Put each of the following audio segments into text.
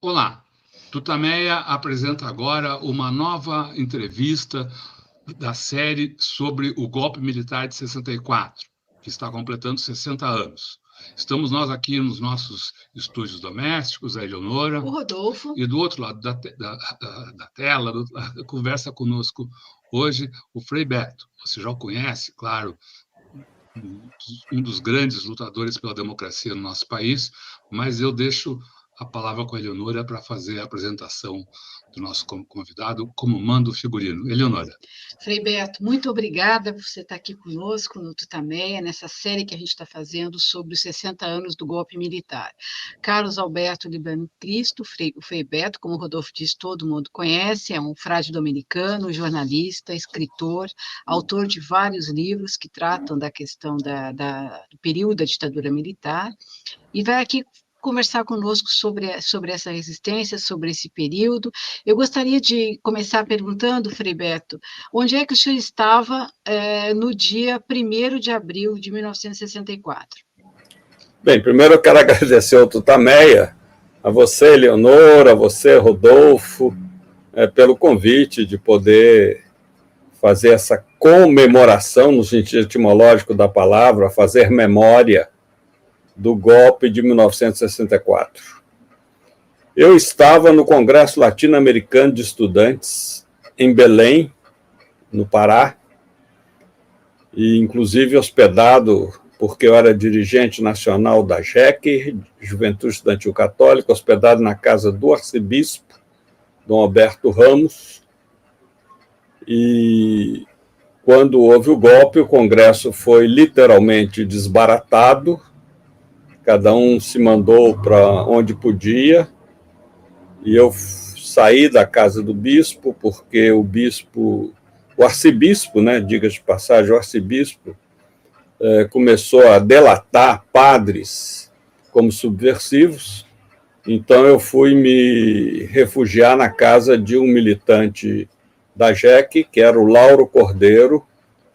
Olá, Tutameia apresenta agora uma nova entrevista da série sobre o golpe militar de 64, que está completando 60 anos. Estamos nós aqui nos nossos estúdios domésticos, a Eleonora. O Rodolfo. E do outro lado da tela, conversa conosco hoje o Frei Beto. Você já o conhece, claro, um dos grandes lutadores pela democracia no nosso país, mas eu deixo a palavra com a Eleonora para fazer a apresentação do nosso convidado, como manda o figurino. Eleonora. Frei Beto, muito obrigada por você estar aqui conosco no Tutameia, nessa série que a gente está fazendo sobre os 60 anos do golpe militar. Carlos Alberto Libano Cristo, o Frei Beto, como o Rodolfo disse, todo mundo conhece, é um frade dominicano, jornalista, escritor, autor de vários livros que tratam da questão do período da ditadura militar, e vai aqui conversar conosco sobre essa resistência, sobre esse período. Eu gostaria de começar perguntando, Frei Beto, onde é que o senhor estava no dia 1º de abril de 1964? Bem, primeiro eu quero agradecer ao Tutameia, a você, Eleonora, a você, Rodolfo, pelo convite de poder fazer essa comemoração, no sentido etimológico da palavra, fazer memória do golpe de 1964. Eu estava no Congresso Latino-Americano de Estudantes, em Belém, no Pará, e inclusive hospedado, porque eu era dirigente nacional da JEC, Juventude Estudantil Católica, hospedado na casa do arcebispo, Dom Alberto Ramos, e quando houve o golpe, o Congresso foi literalmente desbaratado, cada um se mandou para onde podia, e eu saí da casa do bispo, porque o arcebispo, né, diga de passagem, o arcebispo começou a delatar padres como subversivos, então eu fui me refugiar na casa de um militante da JEC, que era o Lauro Cordeiro,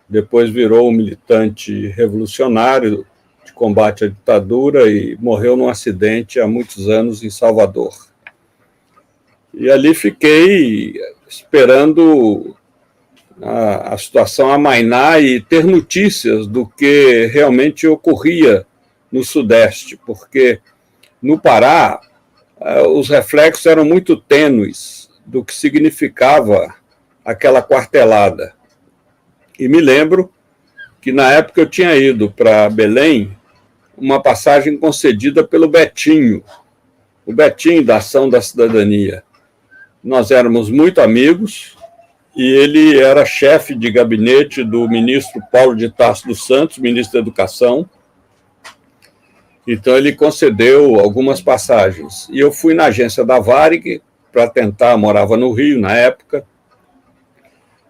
depois virou um militante revolucionário, combate à ditadura, e morreu num acidente há muitos anos em Salvador. E ali fiquei esperando a situação amainar e ter notícias do que realmente ocorria no Sudeste, porque no Pará os reflexos eram muito tênues do que significava aquela quartelada. E me lembro que na época eu tinha ido para Belém, uma passagem concedida pelo Betinho, o Betinho da Ação da Cidadania. Nós éramos muito amigos, e ele era chefe de gabinete do ministro Paulo de Tarso dos Santos, ministro da Educação, então ele concedeu algumas passagens. E eu fui na agência da Varig para tentar, morava no Rio na época,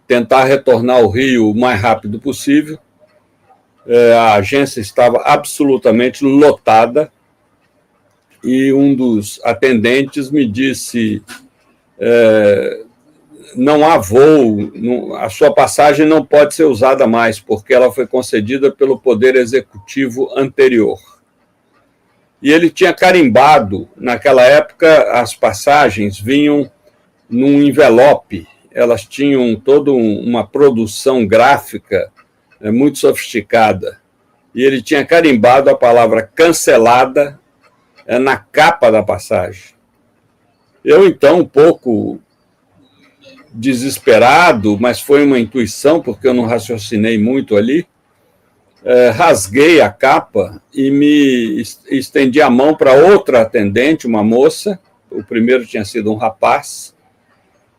tentar retornar ao Rio o mais rápido possível. A agência estava absolutamente lotada, e um dos atendentes me disse, não há voo, a sua passagem não pode ser usada mais, porque ela foi concedida pelo Poder Executivo anterior. E ele tinha carimbado, naquela época as passagens vinham num envelope, elas tinham toda uma produção gráfica muito sofisticada, e ele tinha carimbado a palavra cancelada na capa da passagem. Eu, então, um pouco desesperado, mas foi uma intuição, porque eu não raciocinei muito ali, rasguei a capa e me estendi a mão para outra atendente, uma moça. O primeiro tinha sido um rapaz,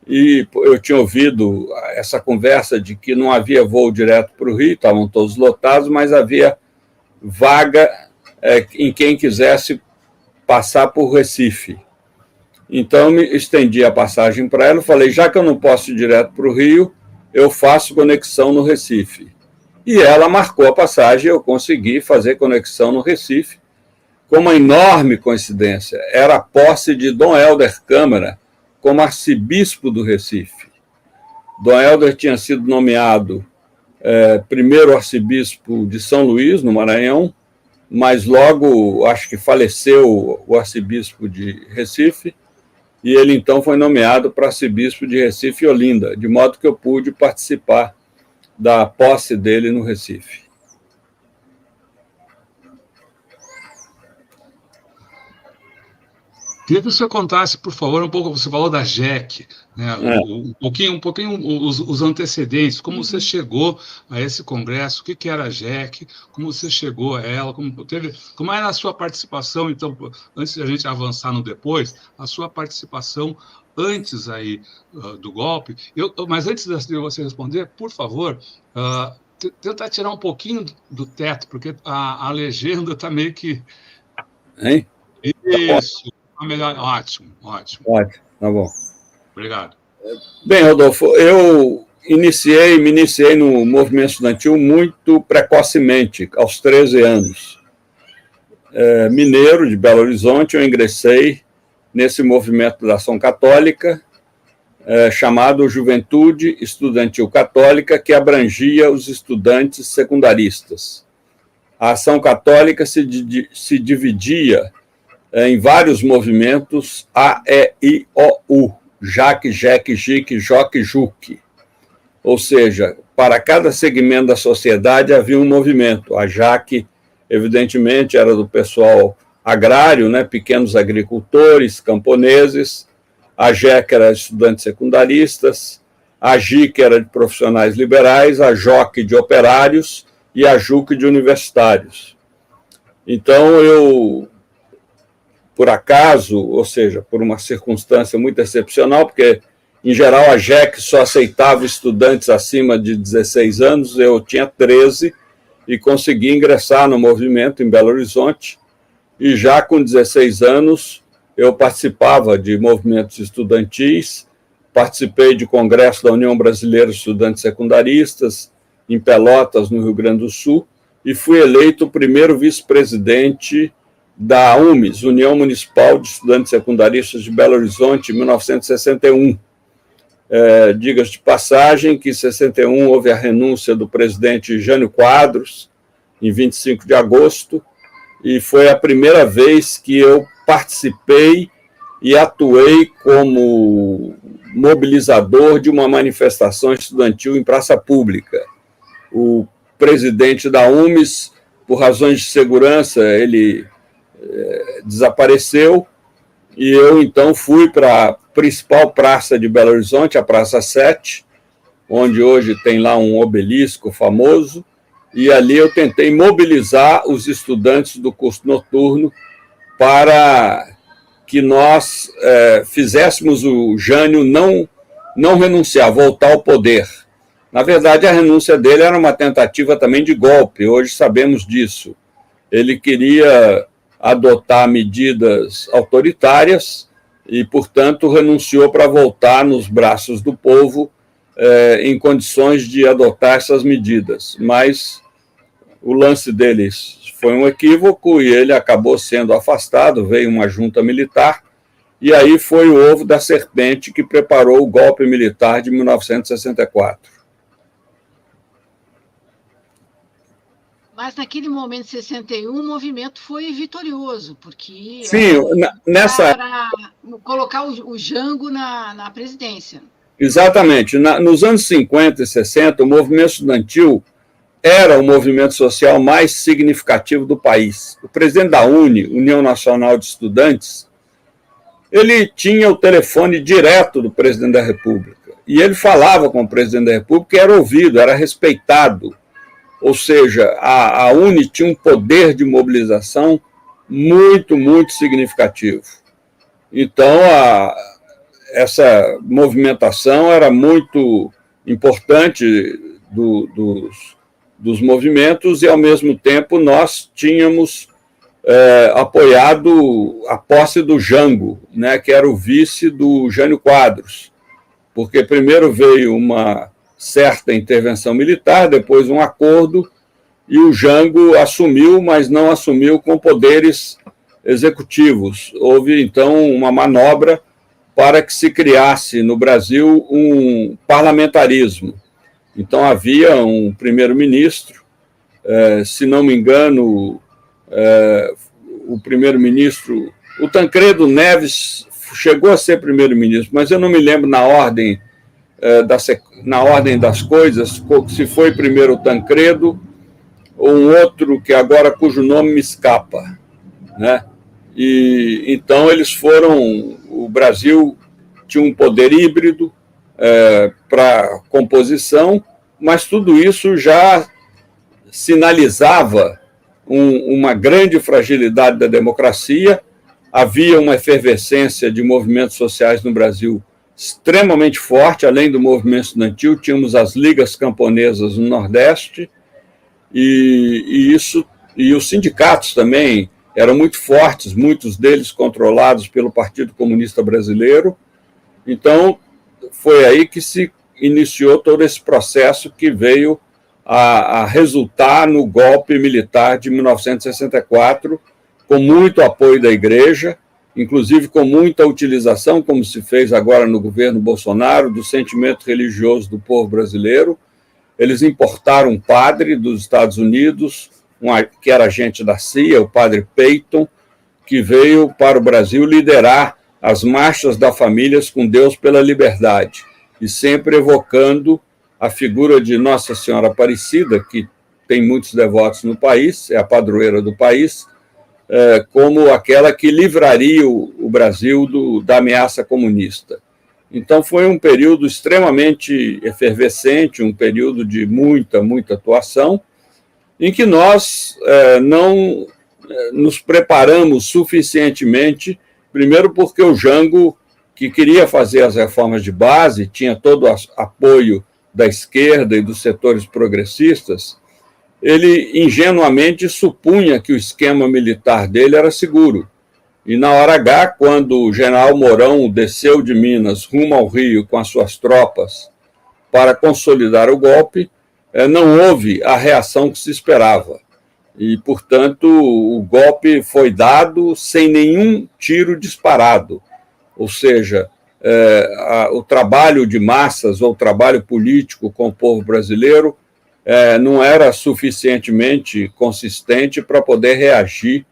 e eu tinha ouvido essa conversa de que não havia voo direto para o Rio, estavam todos lotados, mas havia vaga em quem quisesse passar por Recife. Então, eu me estendi a passagem para ela, falei, já que eu não posso ir direto para o Rio, eu faço conexão no Recife. E ela marcou a passagem, eu consegui fazer conexão no Recife, com uma enorme coincidência. Era a posse de Dom Helder Câmara como arcebispo do Recife. Dom Helder tinha sido nomeado primeiro arcebispo de São Luís, no Maranhão, mas logo, acho que faleceu o arcebispo de Recife, e ele então foi nomeado para arcebispo de Recife e Olinda, de modo que eu pude participar da posse dele no Recife. Queria que você contasse, por favor, um pouco, você falou da JEC, né? Um pouquinho os antecedentes, como você chegou a esse congresso, o que era a JEC, como você chegou a ela, como era a sua participação, então, antes de a gente avançar no depois, a sua participação antes aí do golpe. Mas antes de você responder, por favor, tentar tirar um pouquinho do teto, porque a legenda está meio que... Hein? Isso. Melhor, ótimo. Ótimo, tá bom. Obrigado. Bem, Rodolfo, eu me iniciei no movimento estudantil muito precocemente, aos 13 anos. Mineiro, de Belo Horizonte, eu ingressei nesse movimento da Ação Católica, chamado Juventude Estudantil Católica, que abrangia os estudantes secundaristas. A Ação Católica se dividia em vários movimentos A, E, I, O, U, JAC, JEC, JIC, JOC, JUC. Ou seja, para cada segmento da sociedade havia um movimento. A JAC, evidentemente, era do pessoal agrário, né, pequenos agricultores, camponeses. A JEC era de estudantes secundaristas. A JIC era de profissionais liberais. A JOC de operários e a JUC de universitários. Então, eu... por acaso, ou seja, por uma circunstância muito excepcional, porque, em geral, a JEC só aceitava estudantes acima de 16 anos, eu tinha 13, e consegui ingressar no movimento em Belo Horizonte, e já com 16 anos eu participava de movimentos estudantis, participei de congresso da União Brasileira de Estudantes Secundaristas, em Pelotas, no Rio Grande do Sul, e fui eleito o primeiro vice-presidente da UMES, União Municipal de Estudantes Secundaristas de Belo Horizonte, em 1961. Diga-se de passagem que em 61 houve a renúncia do presidente Jânio Quadros, em 25 de agosto, e foi a primeira vez que eu participei e atuei como mobilizador de uma manifestação estudantil em praça pública. O presidente da UMES, por razões de segurança, ele desapareceu, e eu, então, fui para a principal praça de Belo Horizonte, a Praça 7, onde hoje tem lá um obelisco famoso, e ali eu tentei mobilizar os estudantes do curso noturno para que nós fizéssemos o Jânio não renunciar, voltar ao poder. Na verdade, a renúncia dele era uma tentativa também de golpe, hoje sabemos disso. Ele queria adotar medidas autoritárias e, portanto, renunciou para voltar nos braços do povo em condições de adotar essas medidas. Mas o lance deles foi um equívoco e ele acabou sendo afastado, veio uma junta militar, e aí foi o ovo da serpente que preparou o golpe militar de 1964. Mas naquele momento, em 61, o movimento foi vitorioso, porque... Sim, para colocar o Jango na presidência. Exatamente. Nos anos 50 e 60, o movimento estudantil era o movimento social mais significativo do país. O presidente da UNE, União Nacional de Estudantes, ele tinha o telefone direto do presidente da República, e ele falava com o presidente da República e era ouvido, era respeitado. Ou seja, a UNE tinha um poder de mobilização muito, muito significativo. Então, essa movimentação era muito importante dos movimentos e, ao mesmo tempo, nós tínhamos apoiado a posse do Jango, né, que era o vice do Jânio Quadros, porque primeiro veio uma certa intervenção militar, depois um acordo, e o Jango assumiu, mas não assumiu com poderes executivos. Houve, então, uma manobra para que se criasse no Brasil um parlamentarismo. Então, havia um primeiro-ministro, se não me engano, o primeiro-ministro, o Tancredo Neves, chegou a ser primeiro-ministro, mas eu não me lembro na ordem das coisas, se foi primeiro o Tancredo ou um outro que agora cujo nome me escapa, né? E então o Brasil tinha um poder híbrido para composição, mas tudo isso já sinalizava uma grande fragilidade da democracia. Havia uma efervescência de movimentos sociais no Brasil extremamente forte, além do movimento estudantil, tínhamos as ligas camponesas no Nordeste, e os sindicatos também eram muito fortes, muitos deles controlados pelo Partido Comunista Brasileiro. Então, foi aí que se iniciou todo esse processo que veio a resultar no golpe militar de 1964, com muito apoio da Igreja, inclusive com muita utilização, como se fez agora no governo Bolsonaro, do sentimento religioso do povo brasileiro. Eles importaram um padre dos Estados Unidos, que era agente da CIA, o padre Peyton, que veio para o Brasil liderar as marchas da Famílias com Deus pela Liberdade, e sempre evocando a figura de Nossa Senhora Aparecida, que tem muitos devotos no país, é a padroeira do país, como aquela que livraria o Brasil da ameaça comunista. Então, foi um período extremamente efervescente, um período de muita atuação, em que nós não nos preparamos suficientemente, primeiro porque o Jango, que queria fazer as reformas de base, tinha todo o apoio da esquerda e dos setores progressistas, ele ingenuamente supunha que o esquema militar dele era seguro. E na hora H, quando o general Mourão desceu de Minas rumo ao Rio com as suas tropas para consolidar o golpe, não houve a reação que se esperava. E, portanto, o golpe foi dado sem nenhum tiro disparado. Ou seja, o trabalho de massas ou o trabalho político com o povo brasileiro não era suficientemente consistente para poder reagir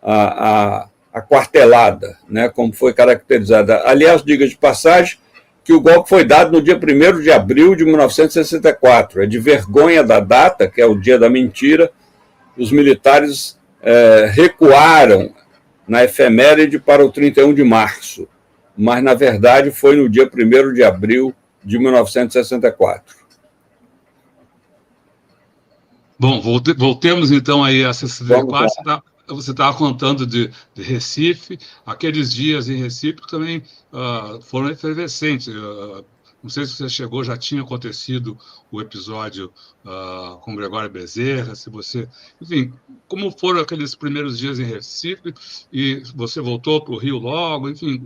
à quartelada, né, como foi caracterizada. Aliás, diga de passagem que o golpe foi dado no dia 1º de abril de 1964. É de vergonha da data, que é o dia da mentira. Os militares recuaram na efeméride para o 31 de março, mas, na verdade, foi no dia 1º de abril de 1964. Bom, voltemos então aí a 64. Você estava contando de Recife. Aqueles dias em Recife também foram efervescentes. Não sei se você chegou, já tinha acontecido o episódio com Gregório Bezerra, se você... Enfim, como foram aqueles primeiros dias em Recife, e você voltou para o Rio logo, enfim,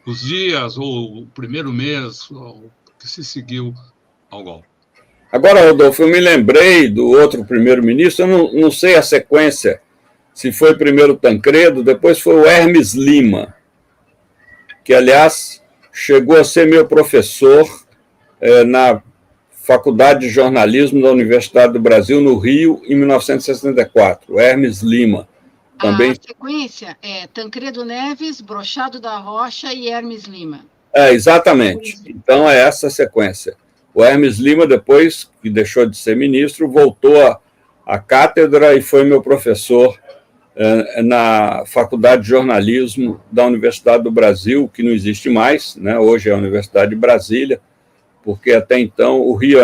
os dias ou o primeiro mês que se seguiu ao golpe. Agora, Rodolfo, eu me lembrei do outro primeiro-ministro, eu não sei a sequência, se foi primeiro Tancredo, depois foi o Hermes Lima, que, aliás, chegou a ser meu professor na Faculdade de Jornalismo da Universidade do Brasil, no Rio, em 1964. Hermes Lima. Também... A sequência é Tancredo Neves, Brochado da Rocha e Hermes Lima. Exatamente. Então, é essa a sequência. O Hermes Lima, depois que deixou de ser ministro, voltou à cátedra e foi meu professor na Faculdade de Jornalismo da Universidade do Brasil, que não existe mais, né? Hoje é a Universidade de Brasília, porque até então o Rio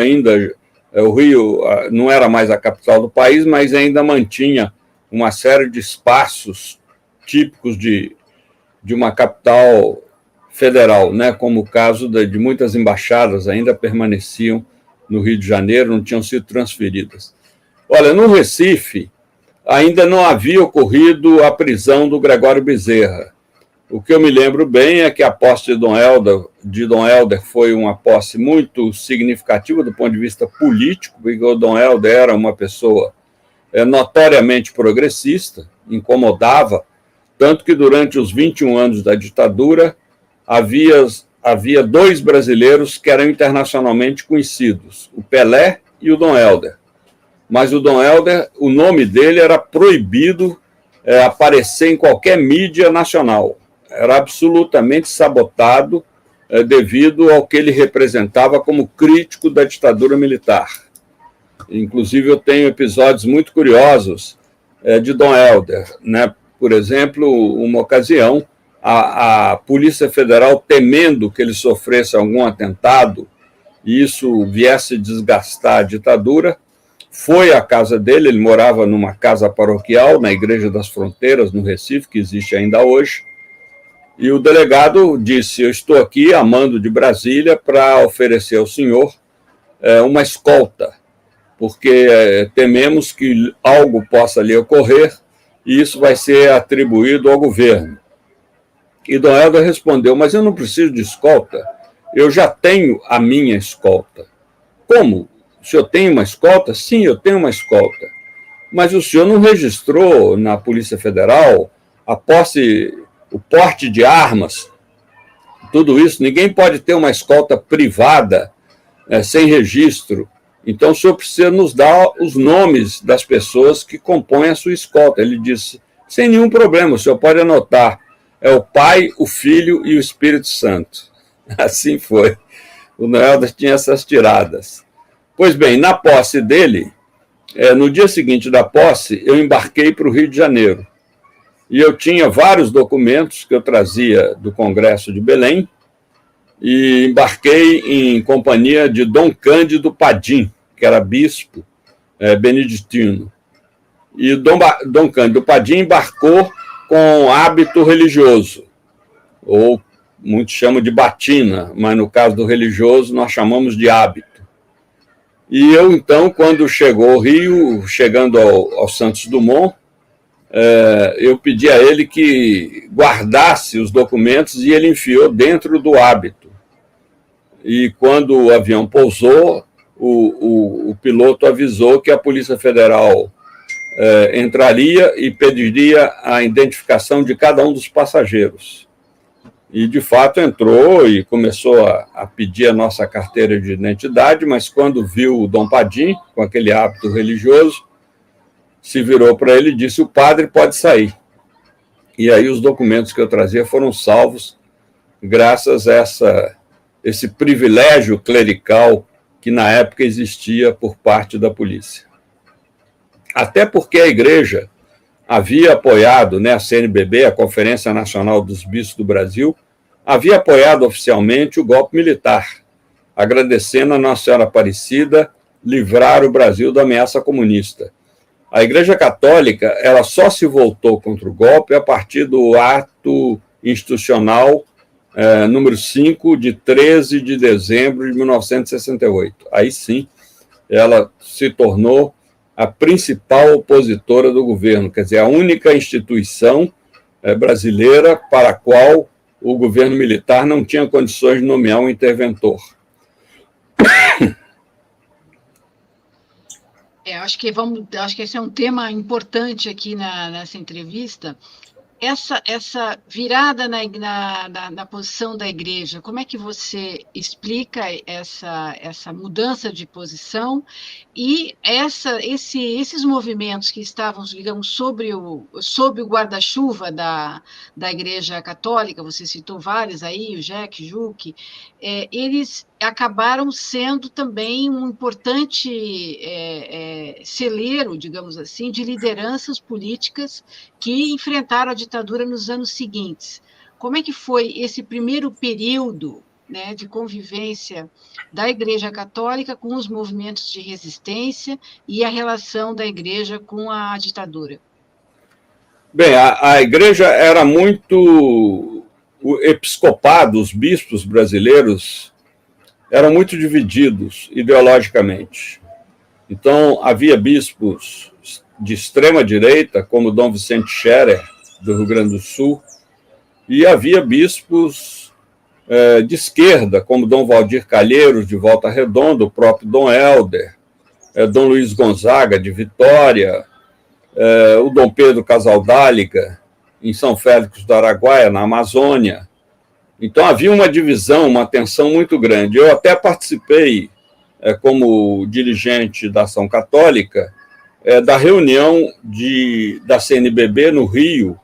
não era mais a capital do país, mas ainda mantinha uma série de espaços típicos de uma capital federal, né, como o caso de muitas embaixadas ainda permaneciam no Rio de Janeiro, não tinham sido transferidas. Olha, no Recife, ainda não havia ocorrido a prisão do Gregório Bezerra. O que eu me lembro bem é que a posse de Dom Helder foi uma posse muito significativa do ponto de vista político, porque o Dom Helder era uma pessoa notoriamente progressista, incomodava, tanto que durante os 21 anos da ditadura, havia dois brasileiros que eram internacionalmente conhecidos, o Pelé e o Dom Helder. Mas o Dom Helder, o nome dele era proibido aparecer em qualquer mídia nacional. era absolutamente sabotado devido ao que ele representava como crítico da ditadura militar. Inclusive, eu tenho episódios muito curiosos de Dom Helder, né? Por exemplo, uma ocasião, a Polícia Federal, temendo que ele sofresse algum atentado e isso viesse desgastar a ditadura, foi à casa dele. Ele morava numa casa paroquial na Igreja das Fronteiras, no Recife, que existe ainda hoje, e o delegado disse: eu estou aqui a mando de Brasília para oferecer ao senhor uma escolta, porque tememos que algo possa lhe ocorrer e isso vai ser atribuído ao governo. E Dom Helder respondeu: mas eu não preciso de escolta, eu já tenho a minha escolta. Como? O senhor tem uma escolta? Sim, eu tenho uma escolta. Mas o senhor não registrou na Polícia Federal a posse, o porte de armas, tudo isso? Ninguém pode ter uma escolta privada sem registro. Então, o senhor precisa nos dar os nomes das pessoas que compõem a sua escolta. Ele disse: sem nenhum problema, o senhor pode anotar. É o Pai, o Filho e o Espírito Santo. Assim foi. O Dom Helder tinha essas tiradas. Pois bem, na posse dele, no dia seguinte da posse, eu embarquei para o Rio de Janeiro. E eu tinha vários documentos que eu trazia do Congresso de Belém, e embarquei em companhia de Dom Cândido Padim, que era bispo beneditino. E Dom Cândido Padim embarcou com hábito religioso, ou muitos chamam de batina, mas no caso do religioso nós chamamos de hábito. E eu, então, quando chegou ao Rio, chegando ao Santos Dumont, eu pedi a ele que guardasse os documentos e ele enfiou dentro do hábito. E quando o avião pousou, o piloto avisou que a Polícia Federal entraria e pediria a identificação de cada um dos passageiros. E, de fato, entrou e começou a pedir a nossa carteira de identidade, mas quando viu o Dom Padim, com aquele hábito religioso, se virou para ele e disse: o padre pode sair. E aí os documentos que eu trazia foram salvos graças a esse privilégio clerical que na época existia por parte da polícia. Até porque a igreja havia apoiado, a CNBB, a Conferência Nacional dos Bispos do Brasil, havia apoiado oficialmente o golpe militar, agradecendo a Nossa Senhora Aparecida livrar o Brasil da ameaça comunista. A Igreja Católica ela só se voltou contra o golpe a partir do ato institucional número 5, de 13 de dezembro de 1968. Aí sim, ela se tornou a principal opositora do governo, quer dizer, a única instituição brasileira para a qual o governo militar não tinha condições de nomear um interventor. Acho que esse é um tema importante aqui nessa entrevista. Essa virada na posição da igreja, como é que você explica essa mudança de posição e esses movimentos que estavam, digamos, sob o guarda-chuva da Igreja Católica? Você citou vários aí, o Jack, Juque, eles acabaram sendo também um importante celeiro, digamos assim, de lideranças políticas que enfrentaram a ditadura nos anos seguintes. Como é que foi esse primeiro período, de convivência da Igreja Católica com os movimentos de resistência e a relação da Igreja com a ditadura? Bem, a Igreja era muito... O episcopado, os bispos brasileiros, eram muito divididos ideologicamente. Então, havia bispos de extrema-direita, como Dom Vicente Scherer, do Rio Grande do Sul, e havia bispos de esquerda, como Dom Valdir Calheiros, de Volta Redonda, o próprio Dom Helder, Dom Luiz Gonzaga, de Vitória, o Dom Pedro Casaldáliga, em São Félix do Araguaia, na Amazônia. Então, havia uma divisão, uma tensão muito grande. Eu até participei, como dirigente da Ação Católica, da reunião da CNBB no Rio,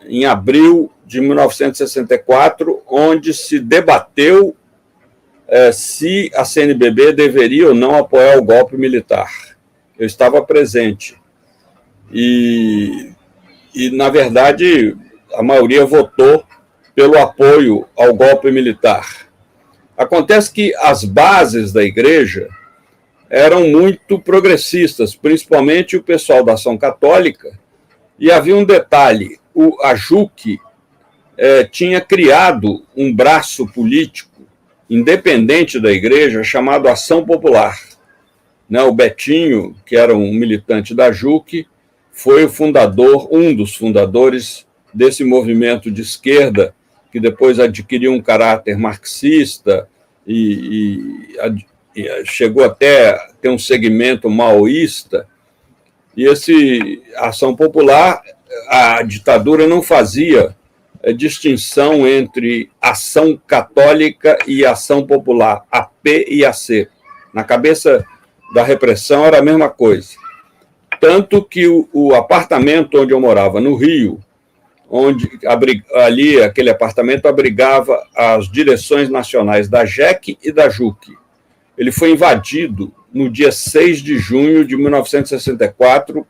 em abril de 1964, onde se debateu se a CNBB deveria ou não apoiar o golpe militar. Eu estava presente. E na verdade, a maioria votou pelo apoio ao golpe militar. Acontece que as bases da igreja eram muito progressistas, principalmente o pessoal da Ação Católica, e havia um detalhe, a JUC tinha criado um braço político independente da igreja chamado Ação Popular. O Betinho, que era um militante da JUC, foi um dos fundadores desse movimento de esquerda, que depois adquiriu um caráter marxista e chegou até a ter um segmento maoísta. E a Ação Popular, a ditadura não fazia distinção entre ação católica e ação popular, AP e AC. Na cabeça da repressão era a mesma coisa. Tanto que o apartamento onde eu morava, no Rio, ali aquele apartamento abrigava as direções nacionais da JEC e da JUC. Ele foi invadido no dia 6 de junho de 1964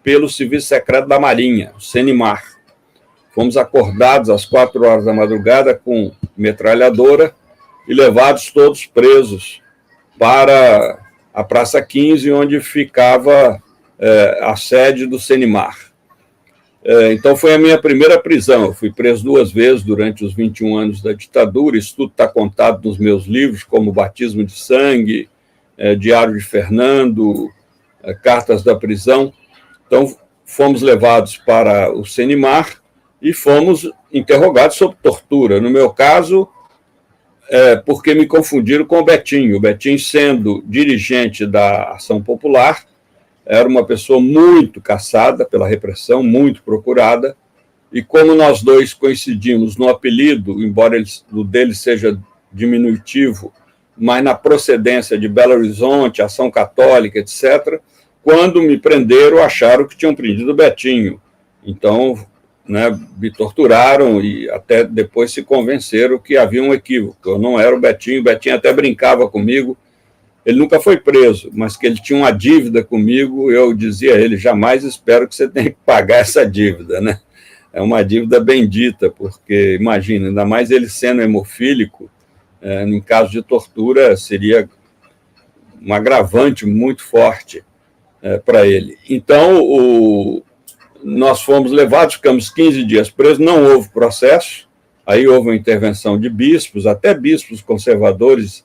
pelo Serviço Secreto da Marinha, o CENIMAR. Fomos acordados às 4 horas da madrugada com metralhadora e levados todos presos para a Praça 15, onde ficava a sede do CENIMAR. Então, foi a minha primeira prisão. Eu fui preso 2 vezes durante os 21 anos da ditadura. Isso tudo está contado nos meus livros, como Batismo de Sangue, Diário de Fernando, Cartas da Prisão. Então, fomos levados para o CENIMAR e fomos interrogados sobre tortura. No meu caso, porque me confundiram com o Betinho. O Betinho, sendo dirigente da Ação Popular, era uma pessoa muito caçada pela repressão, muito procurada, e como nós dois coincidimos no apelido, embora o dele seja diminutivo, mas na procedência de Belo Horizonte, Ação Católica, etc., quando me prenderam, acharam que tinham prendido o Betinho. Então, me torturaram e até depois se convenceram que havia um equívoco. Eu não era o Betinho até brincava comigo. Ele nunca foi preso, mas que ele tinha uma dívida comigo, eu dizia a ele, jamais espero que você tenha que pagar essa dívida, É uma dívida bendita, porque, imagina, ainda mais ele sendo hemofílico, em caso de tortura, seria um agravante muito forte para ele. Então, nós fomos levados, ficamos 15 dias presos, não houve processo, aí houve uma intervenção de bispos, até bispos conservadores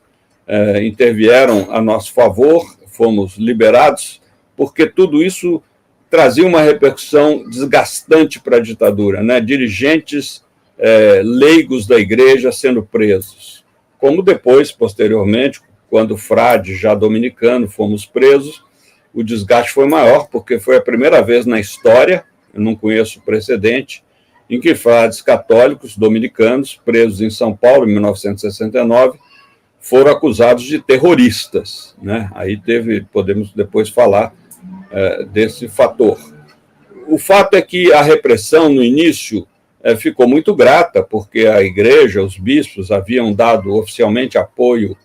intervieram a nosso favor, fomos liberados, porque tudo isso trazia uma repercussão desgastante para a ditadura, dirigentes leigos da igreja sendo presos, como depois, posteriormente, quando frade já dominicano fomos presos, o desgaste foi maior, porque foi a primeira vez na história, eu não conheço precedente, em que frades católicos dominicanos, presos em São Paulo, em 1969, foram acusados de terroristas. Aí podemos depois falar desse fator. O fato é que a repressão, no início, ficou muito grata, porque a igreja, os bispos, haviam dado oficialmente apoio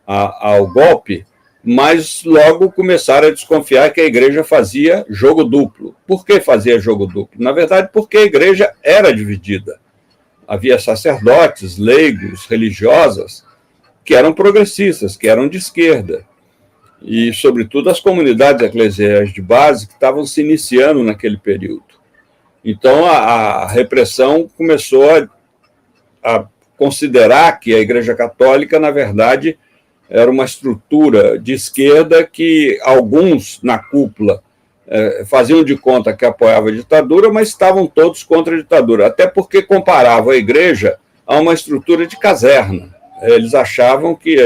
ao golpe, mas logo começaram a desconfiar que a igreja fazia jogo duplo. Por que fazia jogo duplo? Na verdade, porque a igreja era dividida. Havia sacerdotes, leigos, religiosas, que eram progressistas, que eram de esquerda. E, sobretudo, as comunidades eclesiais de base que estavam se iniciando naquele período. Então, a repressão começou a considerar que a Igreja Católica, na verdade, era uma estrutura de esquerda que alguns na cúpula faziam de conta que apoiava a ditadura, mas estavam todos contra a ditadura, até porque comparavam a igreja a uma estrutura de caserna. Eles achavam que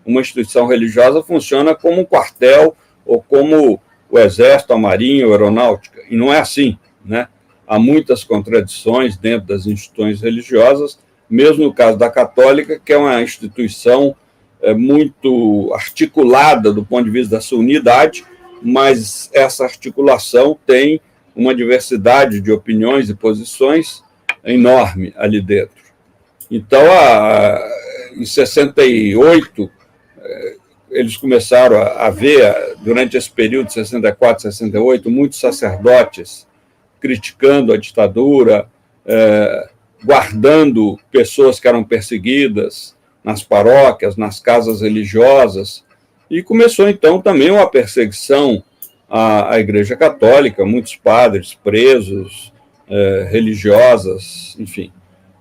uma instituição religiosa funciona como um quartel ou como o Exército, a Marinha, a Aeronáutica, e não é assim, Há muitas contradições dentro das instituições religiosas, mesmo no caso da Católica, que é uma instituição muito articulada do ponto de vista da sua unidade, mas essa articulação tem uma diversidade de opiniões e posições enorme ali dentro. Então, em 68, eles começaram a ver, durante esse período de 64, 68, muitos sacerdotes criticando a ditadura, guardando pessoas que eram perseguidas nas paróquias, nas casas religiosas, e começou, então, também uma perseguição à Igreja Católica, muitos padres presos, religiosas, enfim.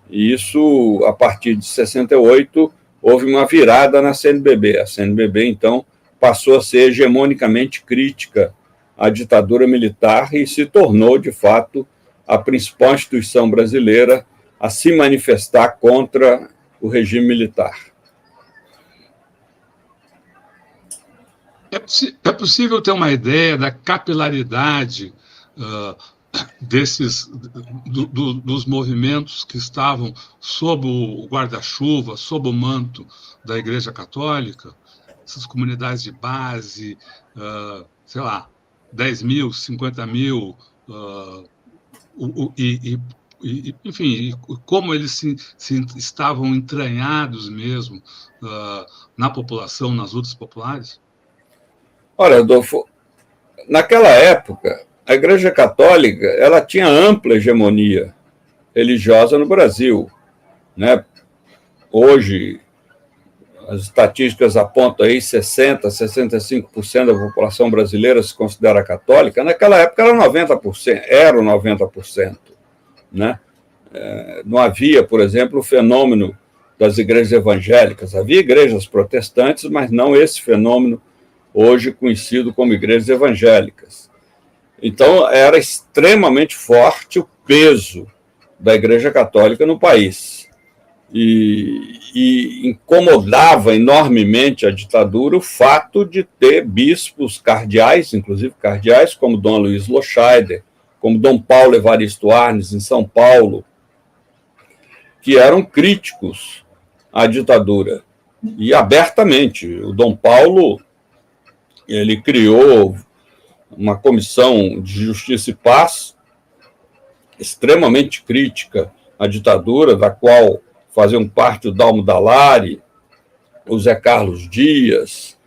E isso, a partir de 68, houve uma virada na CNBB. A CNBB, então, passou a ser hegemonicamente crítica à ditadura militar e se tornou, de fato, a principal instituição brasileira a se manifestar contra o regime militar. É possível ter uma ideia da capilaridade dos movimentos que estavam sob o guarda-chuva, sob o manto da Igreja Católica, essas comunidades de base, sei lá, 10 mil, 50 mil, enfim, como eles estavam entranhados mesmo na população, nas lutas populares? Olha, Adolfo, naquela época, a Igreja Católica ela tinha ampla hegemonia religiosa no Brasil, né? Hoje, as estatísticas apontam aí 60%, 65% da população brasileira se considera católica. Naquela época era 90%, era 90%. Né? Não havia, por exemplo, o fenômeno das igrejas evangélicas. Havia igrejas protestantes, mas não esse fenômeno hoje conhecido como igrejas evangélicas. Então, era extremamente forte o peso da Igreja Católica no país. E incomodava enormemente a ditadura o fato de ter bispos cardeais, inclusive cardeais, como Dom Luiz Loscheider, como Dom Paulo Evaristo Arnes, em São Paulo, que eram críticos à ditadura. E abertamente. O Dom Paulo ele criou uma comissão de Justiça e Paz extremamente crítica à ditadura, da qual faziam parte o Dalmo Dallari, o Zé Carlos Dias,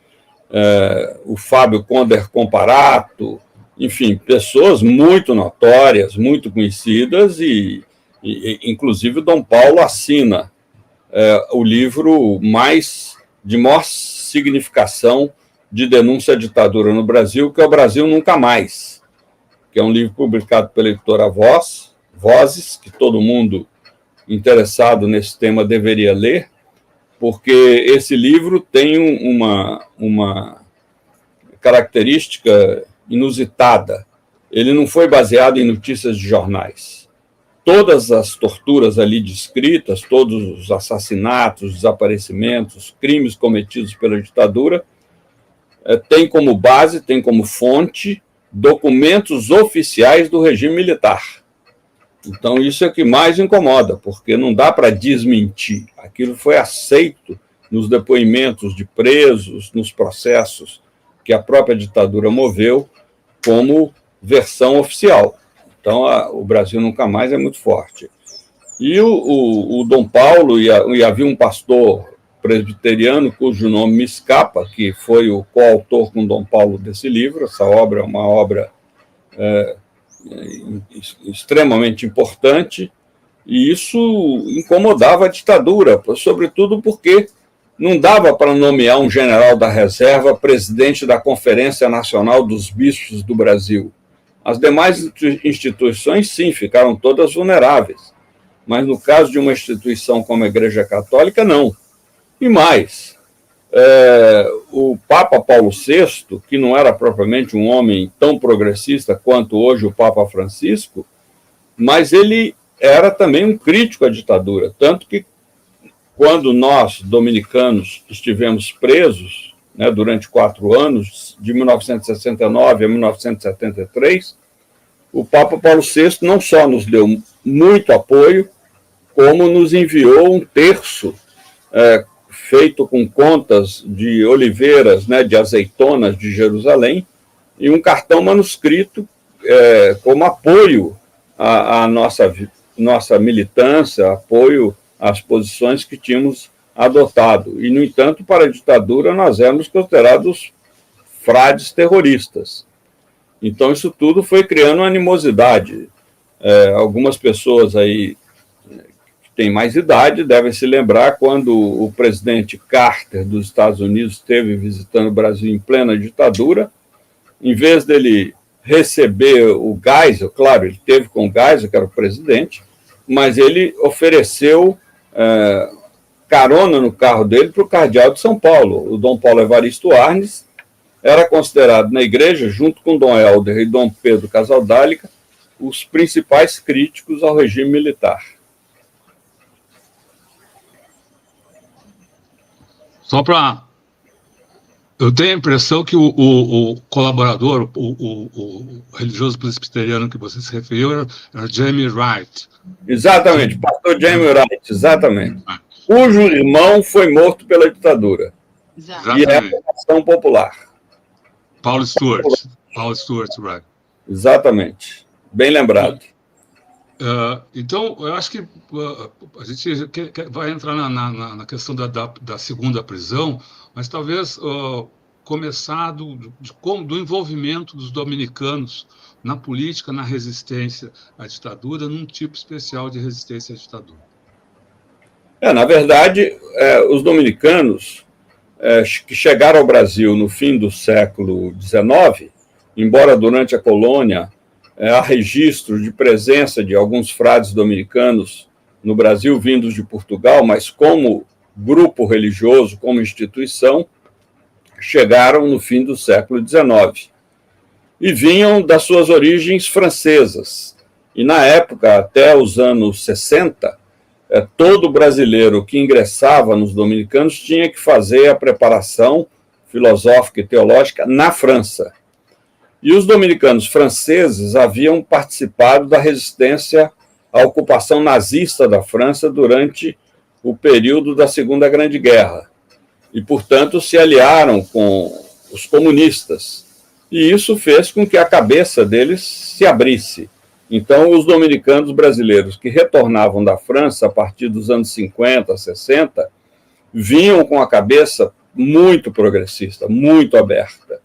o Fábio Conder Comparato, enfim, pessoas muito notórias, muito conhecidas, e inclusive o Dom Paulo assina o livro de maior significação de denúncia à ditadura no Brasil, que é o Brasil Nunca Mais, que é um livro publicado pela editora Vozes, que todo mundo interessado nesse tema deveria ler, porque esse livro tem uma característica inusitada. Ele não foi baseado em notícias de jornais. Todas as torturas ali descritas, todos os assassinatos, desaparecimentos, crimes cometidos pela ditadura, tem como base, tem como fonte documentos oficiais do regime militar. Então, isso é o que mais incomoda, porque não dá para desmentir. Aquilo foi aceito nos depoimentos de presos, nos processos que a própria ditadura moveu, como versão oficial. Então, o Brasil Nunca Mais é muito forte. E o Dom Paulo, e havia um pastor presbiteriano, cujo nome me escapa, que foi o coautor com Dom Paulo desse livro. Essa obra é uma obra extremamente importante, e isso incomodava a ditadura, sobretudo porque não dava para nomear um general da reserva presidente da Conferência Nacional dos Bispos do Brasil. As demais instituições, sim, ficaram todas vulneráveis, mas no caso de uma instituição como a Igreja Católica, não. E mais, o Papa Paulo VI, que não era propriamente um homem tão progressista quanto hoje o Papa Francisco, mas ele era também um crítico à ditadura, tanto que quando nós, dominicanos, estivemos presos, né, durante 4 anos, de 1969 a 1973, o Papa Paulo VI não só nos deu muito apoio, como nos enviou um terço feito com contas de oliveiras, né, de azeitonas de Jerusalém, e um cartão manuscrito como apoio à nossa nossa militância, apoio às posições que tínhamos adotado. E, no entanto, para a ditadura, nós éramos considerados frades terroristas. Então, isso tudo foi criando uma animosidade. Algumas pessoas aí que têm mais idade devem se lembrar quando o presidente Carter dos Estados Unidos esteve visitando o Brasil em plena ditadura. Em vez dele receber o Geisel, claro, ele teve com o Geisel, que era o presidente, mas ele ofereceu carona no carro dele para o cardeal de São Paulo. O Dom Paulo Evaristo Arnes era considerado na igreja, junto com Dom Helder e Dom Pedro Casaldáliga, os principais críticos ao regime militar. Só para... Eu tenho a impressão que o colaborador, o religioso presbiteriano que você se referiu, era Jamie Wright. Exatamente, pastor Jamie Wright, exatamente. Cujo irmão foi morto pela ditadura. Exatamente. E é a ação popular. Paulo Stuart Wright. Exatamente. Bem lembrado. Então, eu acho que a gente vai entrar na questão da segunda prisão, mas talvez começar do envolvimento dos dominicanos na política, na resistência à ditadura, num tipo especial de resistência à ditadura. Na verdade, os dominicanos que chegaram ao Brasil no fim do século XIX, embora durante a colônia há registro de presença de alguns frades dominicanos no Brasil vindos de Portugal, mas como grupo religioso, como instituição, chegaram no fim do século XIX e vinham das suas origens francesas. E na época, até os anos 60, todo brasileiro que ingressava nos dominicanos tinha que fazer a preparação filosófica e teológica na França. E os dominicanos franceses haviam participado da resistência à ocupação nazista da França durante o período da Segunda Grande Guerra. E, portanto, se aliaram com os comunistas. E isso fez com que a cabeça deles se abrisse. Então, os dominicanos brasileiros que retornavam da França a partir dos anos 50, 60, vinham com a cabeça muito progressista, muito aberta.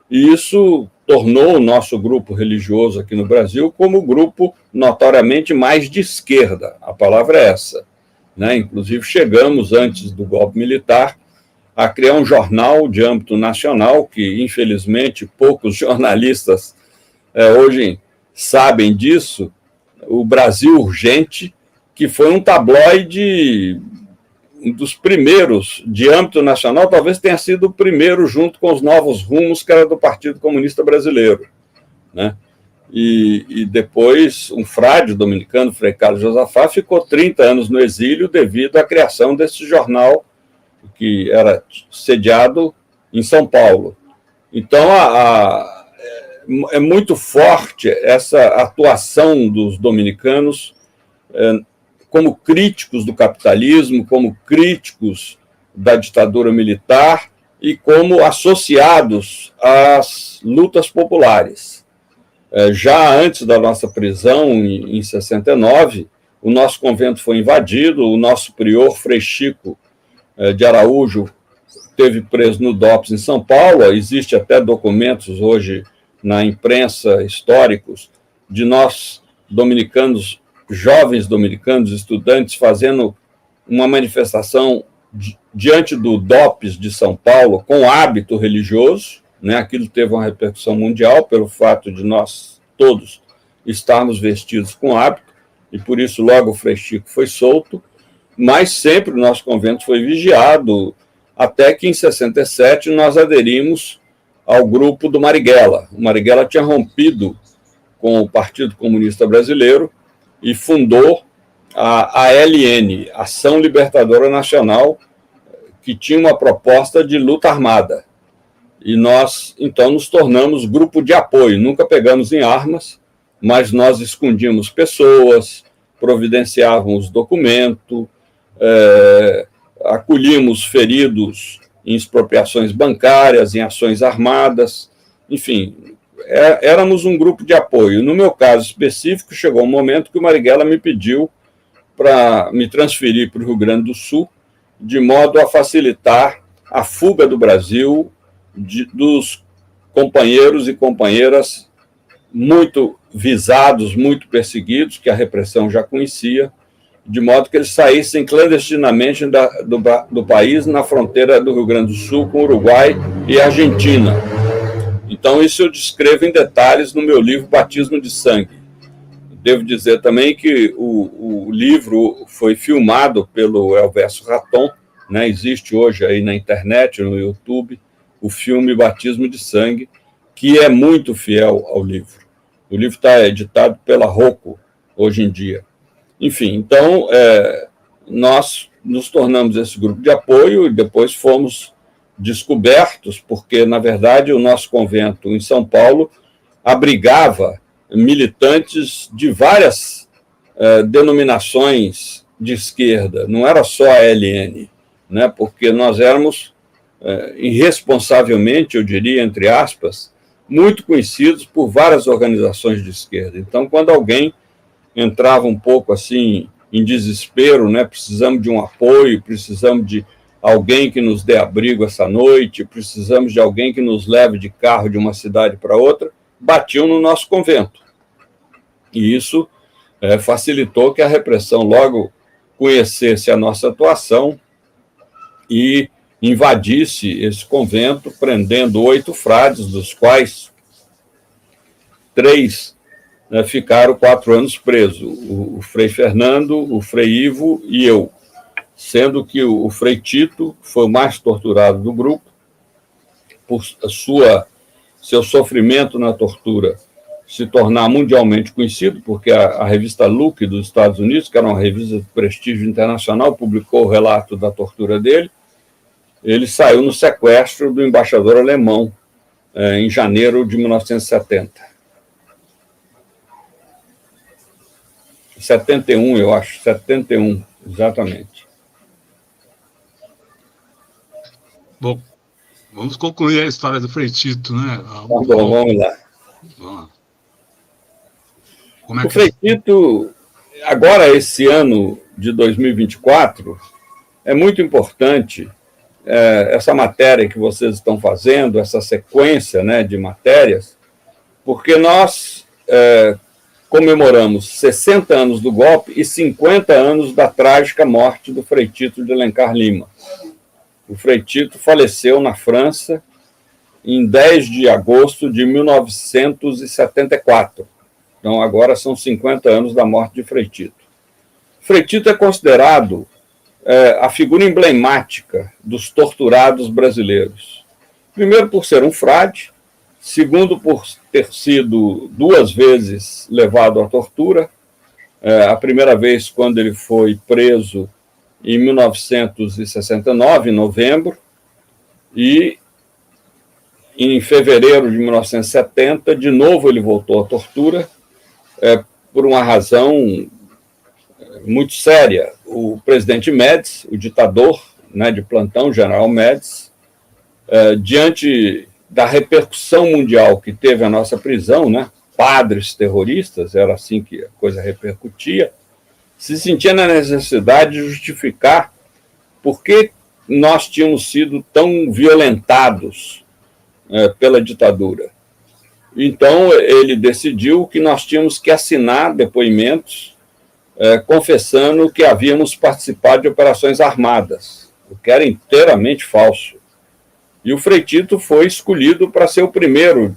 E isso tornou o nosso grupo religioso aqui no Brasil como o grupo notoriamente mais de esquerda. A palavra é essa. Inclusive, chegamos, antes do golpe militar, a criar um jornal de âmbito nacional, que, infelizmente, poucos jornalistas hoje sabem disso, o Brasil Urgente, que foi um tabloide, um dos primeiros de âmbito nacional, talvez tenha sido o primeiro junto com os Novos Rumos, que era do Partido Comunista Brasileiro. E depois um frade dominicano, Frei Carlos Josafá, ficou 30 anos no exílio devido à criação desse jornal que era sediado em São Paulo. Então, é muito forte essa atuação dos dominicanos como críticos do capitalismo, como críticos da ditadura militar e como associados às lutas populares. Já antes da nossa prisão, em 69, o nosso convento foi invadido, o nosso prior, Frei Chico de Araújo, esteve preso no DOPS em São Paulo. Existe até documentos hoje na imprensa históricos de nós dominicanos, jovens dominicanos, estudantes, fazendo uma manifestação diante do DOPS de São Paulo com hábito religioso. Aquilo teve uma repercussão mundial pelo fato de nós todos estarmos vestidos com hábito, e por isso logo o Frei Chico foi solto, mas sempre o nosso convento foi vigiado, até que em 67 nós aderimos ao grupo do Marighella. O Marighella tinha rompido com o Partido Comunista Brasileiro e fundou a ALN, Ação Libertadora Nacional, que tinha uma proposta de luta armada. E nós, então, nos tornamos grupo de apoio. Nunca pegamos em armas, mas nós escondíamos pessoas, providenciávamos documento, acolhíamos feridos em expropriações bancárias, em ações armadas, enfim, éramos um grupo de apoio. No meu caso específico, chegou um momento que o Marighella me pediu para me transferir para o Rio Grande do Sul, de modo a facilitar a fuga do Brasil dos companheiros e companheiras muito visados, muito perseguidos, que a repressão já conhecia, de modo que eles saíssem clandestinamente do país na fronteira do Rio Grande do Sul com Uruguai e Argentina. Então, isso eu descrevo em detalhes no meu livro Batismo de Sangue. Devo dizer também que o livro foi filmado pelo Elvésio Raton, né? Existe hoje aí na internet, no YouTube, o filme Batismo de Sangue, que é muito fiel ao livro. O livro está editado pela Rocco, hoje em dia. Enfim, então, nós nos tornamos esse grupo de apoio e depois fomos descobertos, porque, na verdade, o nosso convento em São Paulo abrigava militantes de várias denominações de esquerda, não era só a LN, né? Porque nós éramos, irresponsavelmente, eu diria, entre aspas, muito conhecidos por várias organizações de esquerda. Então, quando alguém entrava um pouco assim em desespero, né? Precisamos de um apoio, precisamos de alguém que nos dê abrigo essa noite, precisamos de alguém que nos leve de carro de uma cidade para outra, batiam no nosso convento. E isso facilitou que a repressão logo conhecesse a nossa atuação e invadisse esse convento, prendendo 8 frades, dos quais 3 ficaram 4 anos presos, o Frei Fernando, o Frei Ivo e eu, sendo que o Frei Tito foi o mais torturado do grupo, por seu sofrimento na tortura se tornar mundialmente conhecido, porque a revista Look dos Estados Unidos, que era uma revista de prestígio internacional, publicou o relato da tortura dele. Ele saiu no sequestro do embaixador alemão em janeiro de 1970. 71, eu acho, 71, exatamente. Bom, vamos concluir a história do Frei Tito, né? Bom, vamos lá. Vamos lá. O Frei Tito, agora esse ano de 2024, é muito importante essa matéria que vocês estão fazendo, essa sequência, né, de matérias, porque nós comemoramos 60 anos do golpe e 50 anos da trágica morte do Frei Tito de Alencar Lima. O Frei Tito faleceu na França em 10 de agosto de 1974. Então, agora são 50 anos da morte de Frei Tito. Frei Tito é considerado a figura emblemática dos torturados brasileiros. Primeiro, por ser um frade. Segundo, por ter sido 2 vezes levado à tortura. A primeira vez, quando ele foi preso em 1969, em novembro, e em fevereiro de 1970, de novo ele voltou à tortura, por uma razão muito séria. O presidente Médici, o ditador, né, de plantão, general Médici, diante da repercussão mundial que teve a nossa prisão, né, padres terroristas, era assim que a coisa repercutia, se sentia na necessidade de justificar por que nós tínhamos sido tão violentados pela ditadura. Então, ele decidiu que nós tínhamos que assinar depoimentos confessando que havíamos participado de operações armadas, o que era inteiramente falso. E o Frei Tito foi escolhido para ser o primeiro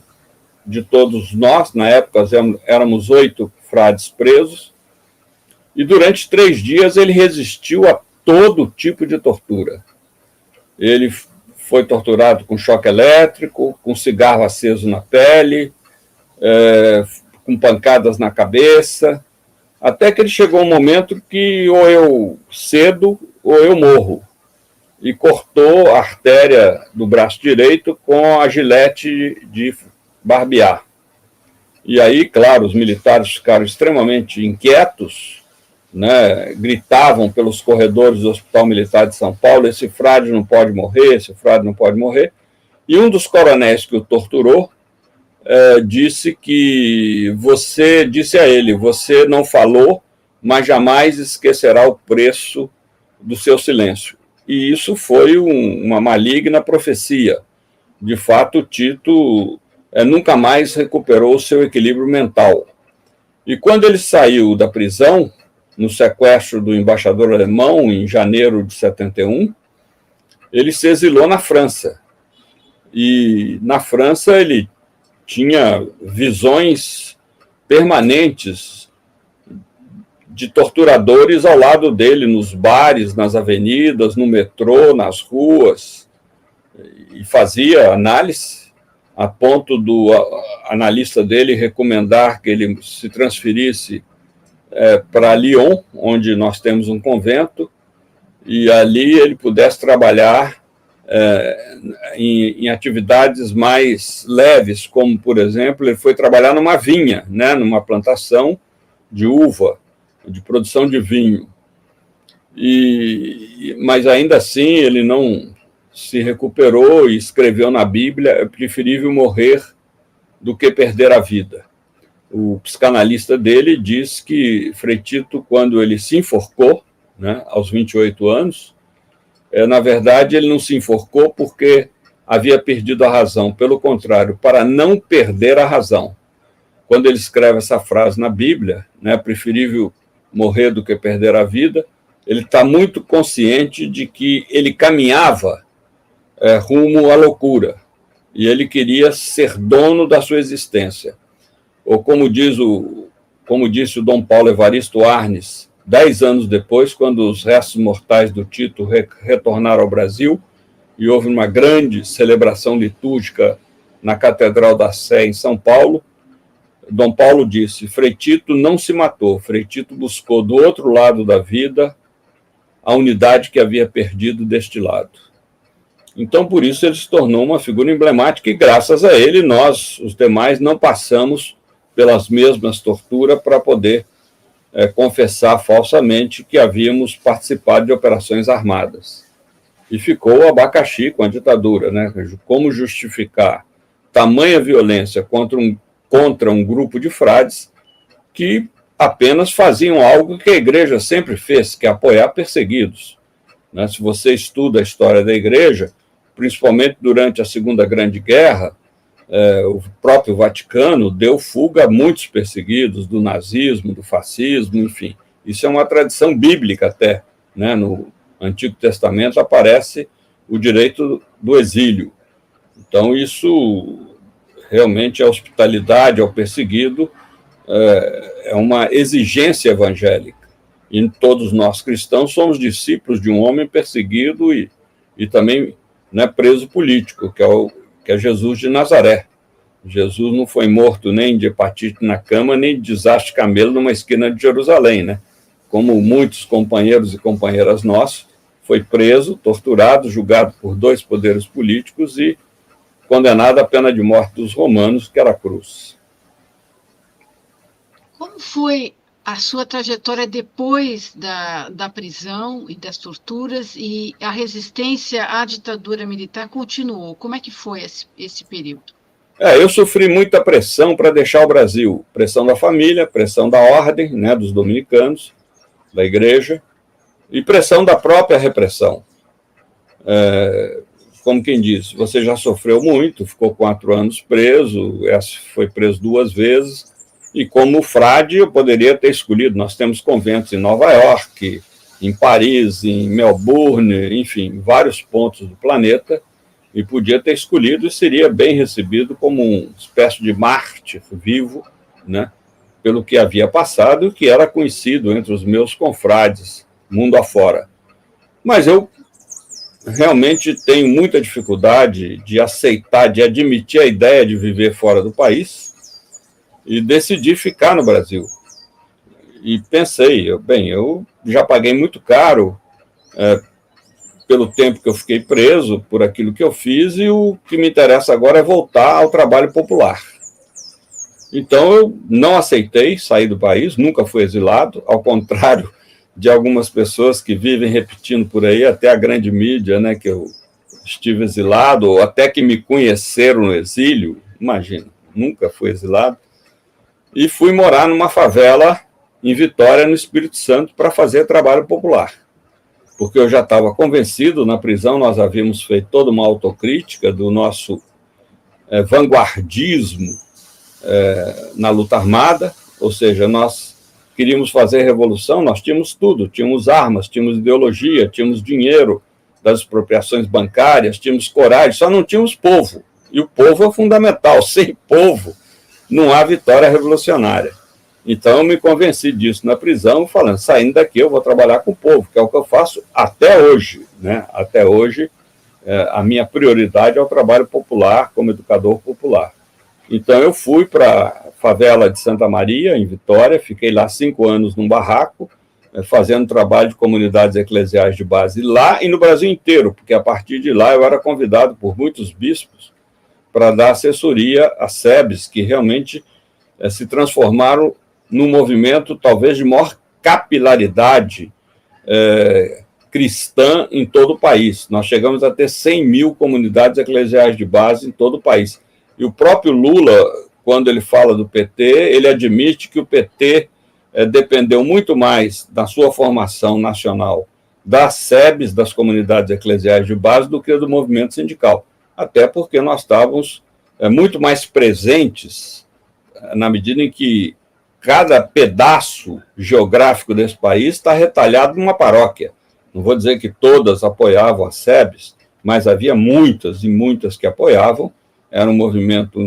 de todos nós. Na época, éramos 8 frades presos, e durante 3 dias ele resistiu a todo tipo de tortura. Ele foi torturado com choque elétrico, com cigarro aceso na pele, com pancadas na cabeça, até que ele chegou um momento que ou eu cedo ou eu morro. E cortou a artéria do braço direito com a gilete de barbear. E aí, claro, os militares ficaram extremamente inquietos, né, gritavam pelos corredores do Hospital Militar de São Paulo: esse frade não pode morrer, esse frade não pode morrer. E um dos coronéis que o torturou disse que você disse a ele: você não falou, mas jamais esquecerá o preço do seu silêncio. E isso foi uma maligna profecia. De fato, Tito nunca mais recuperou o seu equilíbrio mental. E quando ele saiu da prisão, no sequestro do embaixador alemão, em janeiro de 71, ele se exilou na França. E na França ele tinha visões permanentes de torturadores ao lado dele, nos bares, nas avenidas, no metrô, nas ruas, e fazia análise, a ponto do analista dele recomendar que ele se transferisse para Lyon, onde nós temos um convento, e ali ele pudesse trabalhar em atividades mais leves, como, por exemplo, ele foi trabalhar numa vinha, né, numa plantação de uva, de produção de vinho. Mas ainda assim ele não se recuperou e escreveu na Bíblia: é preferível morrer do que perder a vida. O psicanalista dele diz que Frei Tito, quando ele se enforcou, né, aos 28 anos, na verdade ele não se enforcou porque havia perdido a razão. Pelo contrário, para não perder a razão. Quando ele escreve essa frase na Bíblia, né, preferível morrer do que perder a vida, ele está muito consciente de que ele caminhava rumo à loucura, e ele queria ser dono da sua existência. Ou como disse o Dom Paulo Evaristo Arnes, 10 anos depois, quando os restos mortais do Tito retornaram ao Brasil, e houve uma grande celebração litúrgica na Catedral da Sé, em São Paulo, Dom Paulo disse: Frei Tito não se matou, Frei Tito buscou do outro lado da vida a unidade que havia perdido deste lado. Então, por isso, ele se tornou uma figura emblemática e, graças a ele, nós, os demais, não passamos pelas mesmas torturas para poder confessar falsamente que havíamos participado de operações armadas. E ficou o abacaxi com a ditadura, né? Como justificar tamanha violência contra um grupo de frades que apenas faziam algo que a igreja sempre fez, que é apoiar perseguidos. Né? Se você estuda a história da igreja, principalmente durante a Segunda Grande Guerra, o próprio Vaticano deu fuga a muitos perseguidos do nazismo, do fascismo, enfim. Isso é uma tradição bíblica até, né? No Antigo Testamento aparece o direito do exílio. Então, isso realmente, a hospitalidade ao perseguido é uma exigência evangélica. E todos nós cristãos somos discípulos de um homem perseguido e também, né, preso político, que é Jesus de Nazaré. Jesus não foi morto nem de hepatite na cama, nem de desastre de camelo numa esquina de Jerusalém, né? Como muitos companheiros e companheiras nossos, foi preso, torturado, julgado por 2 poderes políticos e condenado à pena de morte dos romanos, que era a cruz. Como foi a sua trajetória depois da prisão e das torturas, e a resistência à ditadura militar continuou? Como é que foi esse período? Eu sofri muita pressão para deixar o Brasil. Pressão da família, pressão da ordem, né, dos dominicanos, da igreja, e pressão da própria repressão. Como quem diz, você já sofreu muito, ficou 4 anos preso, foi preso 2 vezes, e como frade eu poderia ter escolhido. Nós temos conventos em Nova York, em Paris, em Melbourne, enfim, em vários pontos do planeta, e podia ter escolhido e seria bem recebido como uma espécie de mártir vivo, né, pelo que havia passado e que era conhecido entre os meus confrades, mundo afora. Mas eu realmente tenho muita dificuldade de aceitar, de admitir a ideia de viver fora do país, e decidi ficar no Brasil. E pensei, eu já paguei muito caro pelo tempo que eu fiquei preso, por aquilo que eu fiz, e o que me interessa agora é voltar ao trabalho popular. Então, eu não aceitei sair do país, nunca fui exilado, ao contrário de algumas pessoas que vivem repetindo por aí, até a grande mídia, né, que eu estive exilado, ou até que me conheceram no exílio. Imagina, nunca fui exilado, e fui morar numa favela em Vitória, no Espírito Santo, para fazer trabalho popular. Porque eu já estava convencido, na prisão nós havíamos feito toda uma autocrítica do nosso vanguardismo na luta armada, ou seja, nós queríamos fazer revolução, nós tínhamos tudo, tínhamos armas, tínhamos ideologia, tínhamos dinheiro das expropriações bancárias, tínhamos coragem, só não tínhamos povo. E o povo é fundamental, sem povo não há vitória revolucionária. Então eu me convenci disso na prisão, falando, saindo daqui eu vou trabalhar com o povo, que é o que eu faço até hoje, né? Até hoje a minha prioridade é o trabalho popular, como educador popular. Então eu fui para a favela de Santa Maria, em Vitória, fiquei lá 5 anos num barraco, fazendo trabalho de comunidades eclesiais de base lá e no Brasil inteiro, porque a partir de lá eu era convidado por muitos bispos para dar assessoria a SEBs, que realmente se transformaram num movimento talvez de maior capilaridade cristã em todo o país. Nós chegamos a ter 100 mil comunidades eclesiais de base em todo o país. E o próprio Lula, quando ele fala do PT, ele admite que o PT dependeu muito mais da sua formação nacional das SEBs, das comunidades eclesiais de base, do que do movimento sindical. Até porque nós estávamos muito mais presentes na medida em que cada pedaço geográfico desse país está retalhado numa paróquia. Não vou dizer que todas apoiavam as SEBs, mas havia muitas e muitas que apoiavam. Era um movimento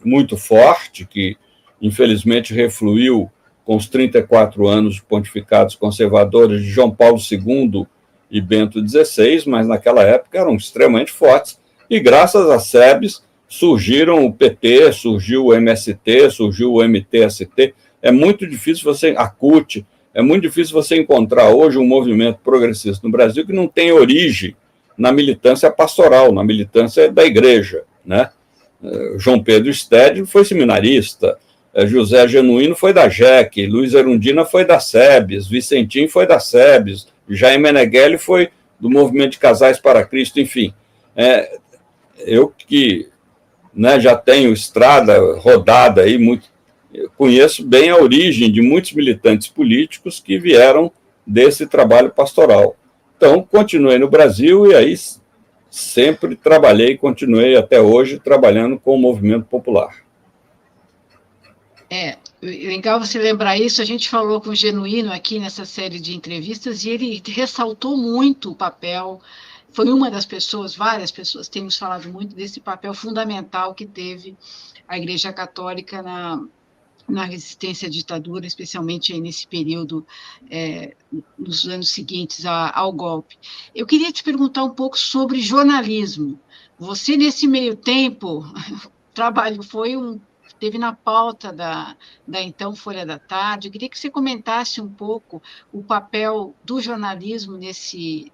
muito forte, que infelizmente refluiu com os 34 anos de pontificados conservadores de João Paulo II e Bento XVI, mas naquela época eram extremamente fortes. E graças às SEBs surgiram o PT, surgiu o MST, surgiu o MTST. É muito difícil a CUT, é muito difícil você encontrar hoje um movimento progressista no Brasil que não tem origem na militância pastoral, na militância da igreja, né? João Pedro Stedley foi seminarista, José Genuíno foi da JEC, Luiz Erundina foi da SEBs, Vicentim foi da SEBs, Jaime Meneghelli foi do Movimento de Casais para Cristo, enfim. Eu que já tenho estrada rodada aí, conheço bem a origem de muitos militantes políticos que vieram desse trabalho pastoral. Então, continuei no Brasil e aí sempre trabalhei, continuei até hoje trabalhando com o movimento popular. Legal você lembrar isso. A gente falou com o Genuíno aqui nessa série de entrevistas e ele ressaltou muito o papel. Foi uma das pessoas, várias pessoas, temos falado muito desse papel fundamental que teve a Igreja Católica na resistência à ditadura, especialmente aí nesse período, nos anos seguintes ao golpe. Eu queria te perguntar um pouco sobre jornalismo. Você, nesse meio tempo, esteve na pauta da então Folha da Tarde. Eu queria que você comentasse um pouco o papel do jornalismo nesse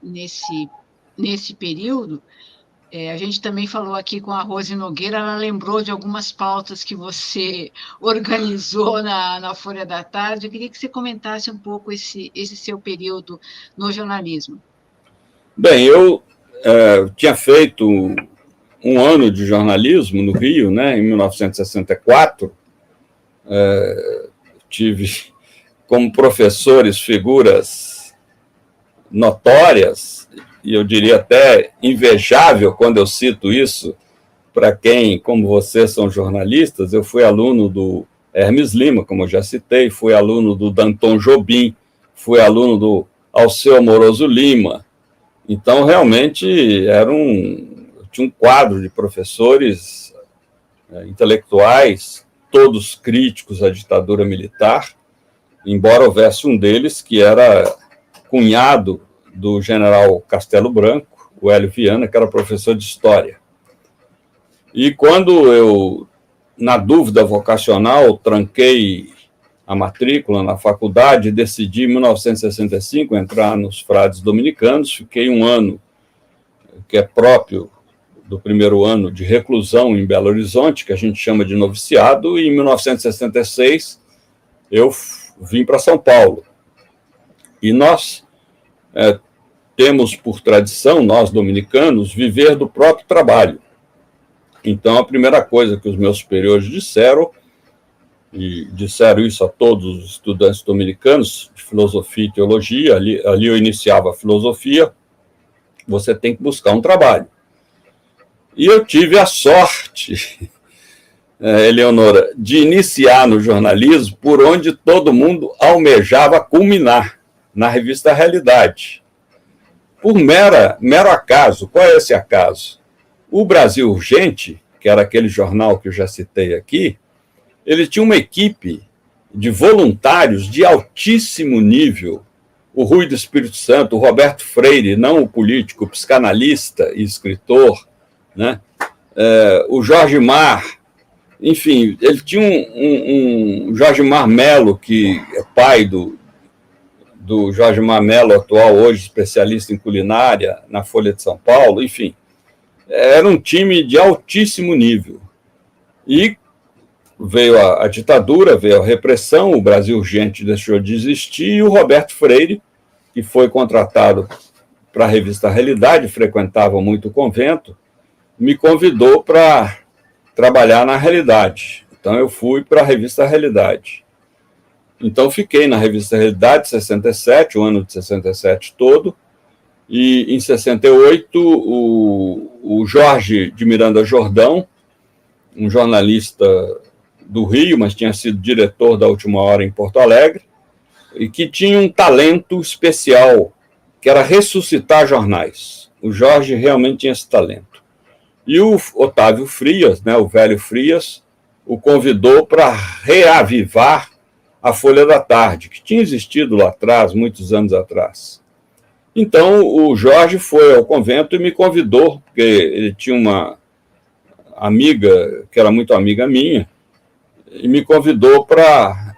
período. A gente também falou aqui com a Rose Nogueira, ela lembrou de algumas pautas que você organizou na Folha da Tarde. Eu queria que você comentasse um pouco esse seu período no jornalismo. Bem, eu tinha feito um ano de jornalismo no Rio, né, em 1964. Tive como professores figuras notórias, e eu diria até invejável quando eu cito isso, para quem, como vocês, são jornalistas. Eu fui aluno do Hermes Lima, como eu já citei, fui aluno do Danton Jobim, fui aluno do Alceu Amoroso Lima. Então, realmente, tinha um quadro de professores intelectuais, todos críticos à ditadura militar, embora houvesse um deles que era cunhado do general Castelo Branco, o Hélio Viana, que era professor de História. E quando eu, na dúvida vocacional, tranquei a matrícula na faculdade, decidi, em 1965, entrar nos Frades Dominicanos, fiquei um ano, que é próprio do primeiro ano de reclusão em Belo Horizonte, que a gente chama de noviciado, e em 1966 eu vim para São Paulo. E nós temos por tradição, nós dominicanos, viver do próprio trabalho. Então, a primeira coisa que os meus superiores disseram, e disseram isso a todos os estudantes dominicanos de filosofia e teologia, ali eu iniciava a filosofia, você tem que buscar um trabalho. E eu tive a sorte, Eleonora, de iniciar no jornalismo por onde todo mundo almejava culminar, na revista Realidade. Por mero acaso. Qual é esse acaso? O Brasil Urgente, que era aquele jornal que eu já citei aqui, ele tinha uma equipe de voluntários de altíssimo nível. O Rui do Espírito Santo, o Roberto Freire, não o político, o psicanalista e escritor, né? O Jorge Mar, enfim, ele tinha um Jorge Mar Melo, que é pai do Jorge Mar Melo, atual hoje especialista em culinária na Folha de São Paulo, enfim. Era um time de altíssimo nível. E veio a ditadura, veio a repressão, o Brasil Urgente deixou de existir, e o Roberto Freire, que foi contratado para a revista Realidade, frequentava muito o convento, me convidou para trabalhar na Realidade. Então, eu fui para a revista Realidade. Então, fiquei na revista Realidade, 67, o ano de 67 todo, e em 68, o Jorge de Miranda Jordão, um jornalista do Rio, mas tinha sido diretor da Última Hora em Porto Alegre, e que tinha um talento especial, que era ressuscitar jornais. O Jorge realmente tinha esse talento. E o Otávio Frias, né, o velho Frias, o convidou para reavivar a Folha da Tarde, que tinha existido lá atrás, muitos anos atrás. Então, o Jorge foi ao convento e me convidou, porque ele tinha uma amiga, que era muito amiga minha, e me convidou para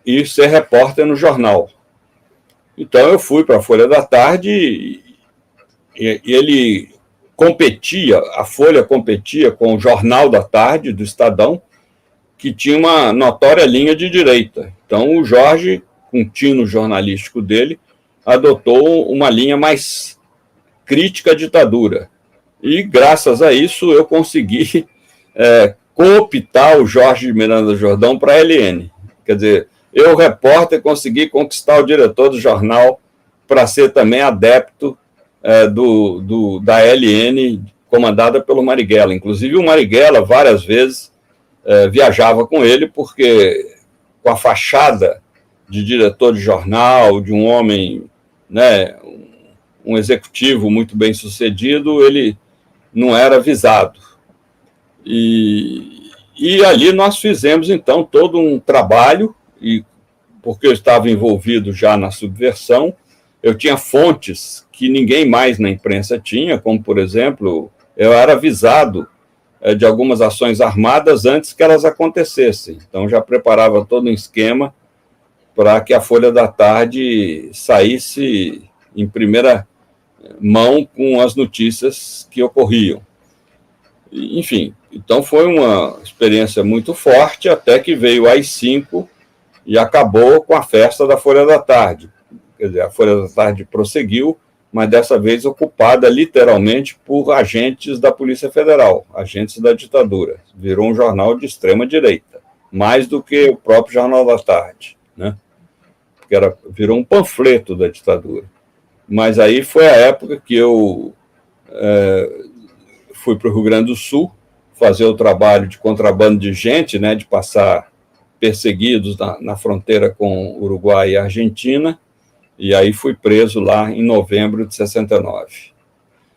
ir ser repórter no jornal. Então, eu fui para a Folha da Tarde e ele competia, a Folha competia com o Jornal da Tarde, do Estadão, que tinha uma notória linha de direita. Então, o Jorge, com o tino jornalístico dele, adotou uma linha mais crítica à ditadura. E, graças a isso, eu consegui cooptar o Jorge de Miranda Jordão para a LN. Quer dizer, eu, repórter, consegui conquistar o diretor do jornal para ser também adepto da LN, comandada pelo Marighella. Inclusive, o Marighella, várias vezes, viajava com ele, porque com a fachada de diretor de jornal, de um homem, né, um executivo muito bem sucedido, ele não era visado. E ali nós fizemos, então, todo um trabalho, e porque eu estava envolvido já na subversão, eu tinha fontes que ninguém mais na imprensa tinha, como, por exemplo, eu era avisado de algumas ações armadas antes que elas acontecessem. Então, já preparava todo um esquema para que a Folha da Tarde saísse em primeira mão com as notícias que ocorriam. Enfim, então foi uma experiência muito forte, até que veio o AI-5 e acabou com a festa da Folha da Tarde. Quer dizer, a Folha da Tarde prosseguiu, mas dessa vez ocupada literalmente por agentes da Polícia Federal, agentes da ditadura. Virou um jornal de extrema-direita, mais do que o próprio Jornal da Tarde, né? Porque virou um panfleto da ditadura. Mas aí foi a época que eu fui para o Rio Grande do Sul fazer o trabalho de contrabando de gente, né, de passar perseguidos na fronteira com Uruguai e Argentina, e aí fui preso lá em novembro de 69.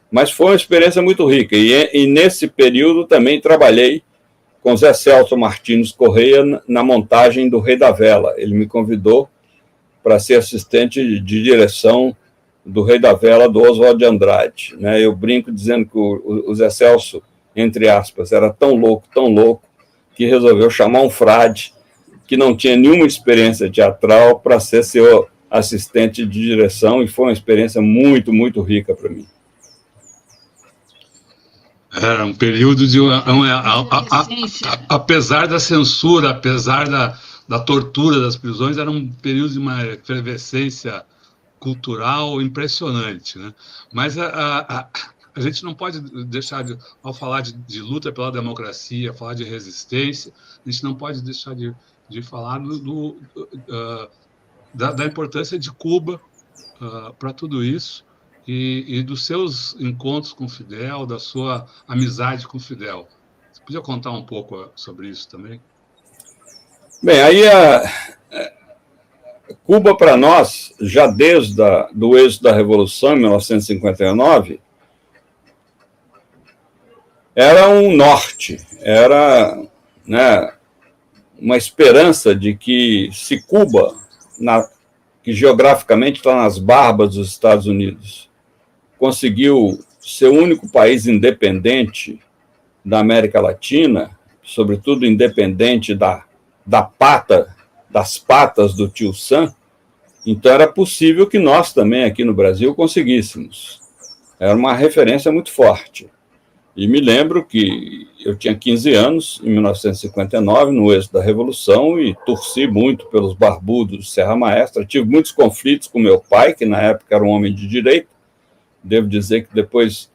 Mas foi uma experiência muito rica, e nesse período também trabalhei com Zé Celso Martins Correia na montagem do Rei da Vela. Ele me convidou para ser assistente de direção do Rei da Vela, do Oswald de Andrade, né? Eu brinco dizendo que o Zé Celso, entre aspas, era tão louco, que resolveu chamar um frade que não tinha nenhuma experiência teatral para ser seu assistente de direção, e foi uma experiência muito, muito rica para mim. Era um período de... apesar da censura, apesar da tortura das prisões, era um período de uma efervescência cultural impressionante, né? Mas a gente não pode deixar ao falar de luta pela democracia, falar de resistência, a gente não pode deixar de falar da importância de Cuba para tudo isso e dos seus encontros com Fidel, da sua amizade com Fidel. Você podia contar um pouco sobre isso também? Bem, aí Cuba, para nós, já desde do êxito da Revolução, em 1959, era um norte, era, né, uma esperança de que, se Cuba, que geograficamente está nas barbas dos Estados Unidos, conseguiu ser o único país independente da América Latina, sobretudo independente das patas do tio Sam, então era possível que nós também, aqui no Brasil, conseguíssemos. Era uma referência muito forte. E me lembro que eu tinha 15 anos, em 1959, no êxito da Revolução, e torci muito pelos barbudos de Serra Maestra. Tive muitos conflitos com meu pai, que na época era um homem de direita. Devo dizer que depois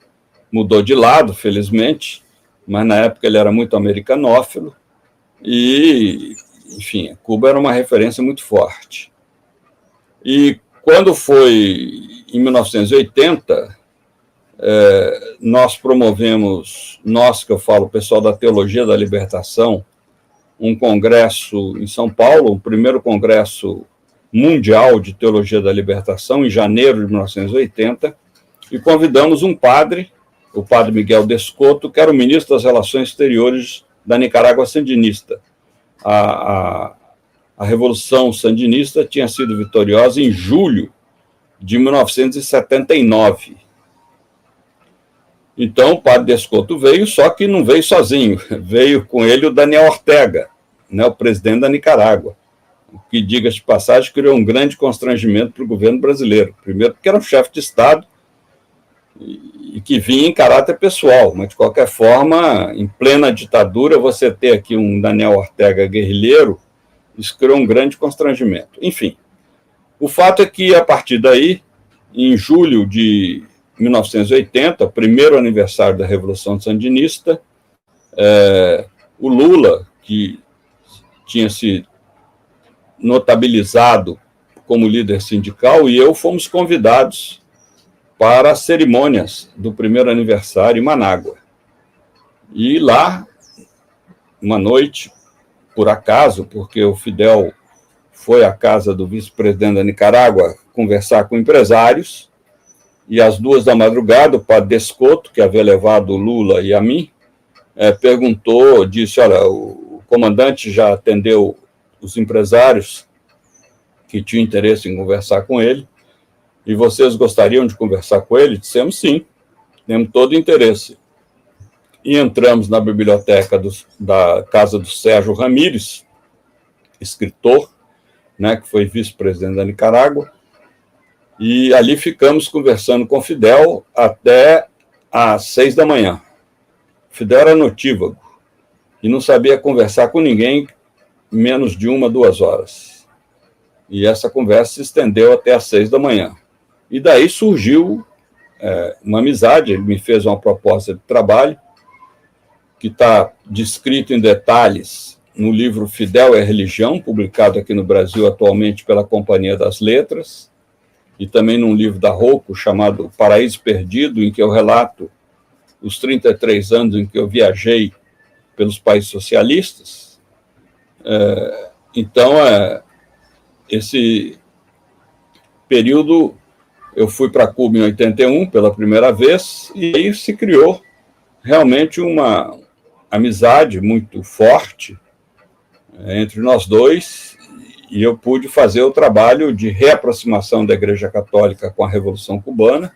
mudou de lado, felizmente, mas na época ele era muito americanófilo. E, enfim, Cuba era uma referência muito forte. E quando foi em 1980... nós promovemos, que eu falo, o pessoal da Teologia da Libertação, um congresso em São Paulo, o primeiro congresso mundial de Teologia da Libertação, em janeiro de 1980, e convidamos um padre, o padre Miguel Descoto, que era o ministro das Relações Exteriores da Nicarágua Sandinista. A Revolução Sandinista tinha sido vitoriosa em julho de 1979. Então, o padre Descoto veio, só que não veio sozinho. Veio com ele o Daniel Ortega, né, o presidente da Nicarágua, o que, diga-se de passagem, criou um grande constrangimento para o governo brasileiro. Primeiro, porque era um chefe de Estado e que vinha em caráter pessoal, mas, de qualquer forma, em plena ditadura, você ter aqui um Daniel Ortega guerrilheiro, isso criou um grande constrangimento. Enfim, o fato é que, a partir daí, em julho de 1980, primeiro aniversário da Revolução Sandinista, o Lula, que tinha se notabilizado como líder sindical, e eu fomos convidados para as cerimônias do primeiro aniversário em Manágua. E lá, uma noite, por acaso, porque o Fidel foi à casa do vice-presidente da Nicarágua conversar com empresários, e às 2 da madrugada, o padre Descoto, que havia levado o Lula e a mim, disse, olha, o comandante já atendeu os empresários que tinham interesse em conversar com ele, e vocês gostariam de conversar com ele? Dissemos sim, temos todo o interesse. E entramos na biblioteca da casa do Sérgio Ramírez, escritor, né, que foi vice-presidente da Nicarágua, e ali ficamos conversando com Fidel até às 6 da manhã. Fidel era notívago e não sabia conversar com ninguém menos de 1, 2 horas. E essa conversa se estendeu até às 6 da manhã. E daí surgiu uma amizade. Ele me fez uma proposta de trabalho que está descrito em detalhes no livro Fidel é Religião, publicado aqui no Brasil atualmente pela Companhia das Letras, e também num livro da Rocco chamado Paraíso Perdido, em que eu relato os 33 anos em que eu viajei pelos países socialistas. Então, esse período, eu fui para Cuba em 81 pela primeira vez, e aí se criou realmente uma amizade muito forte entre nós dois, e eu pude fazer o trabalho de reaproximação da Igreja Católica com a Revolução Cubana.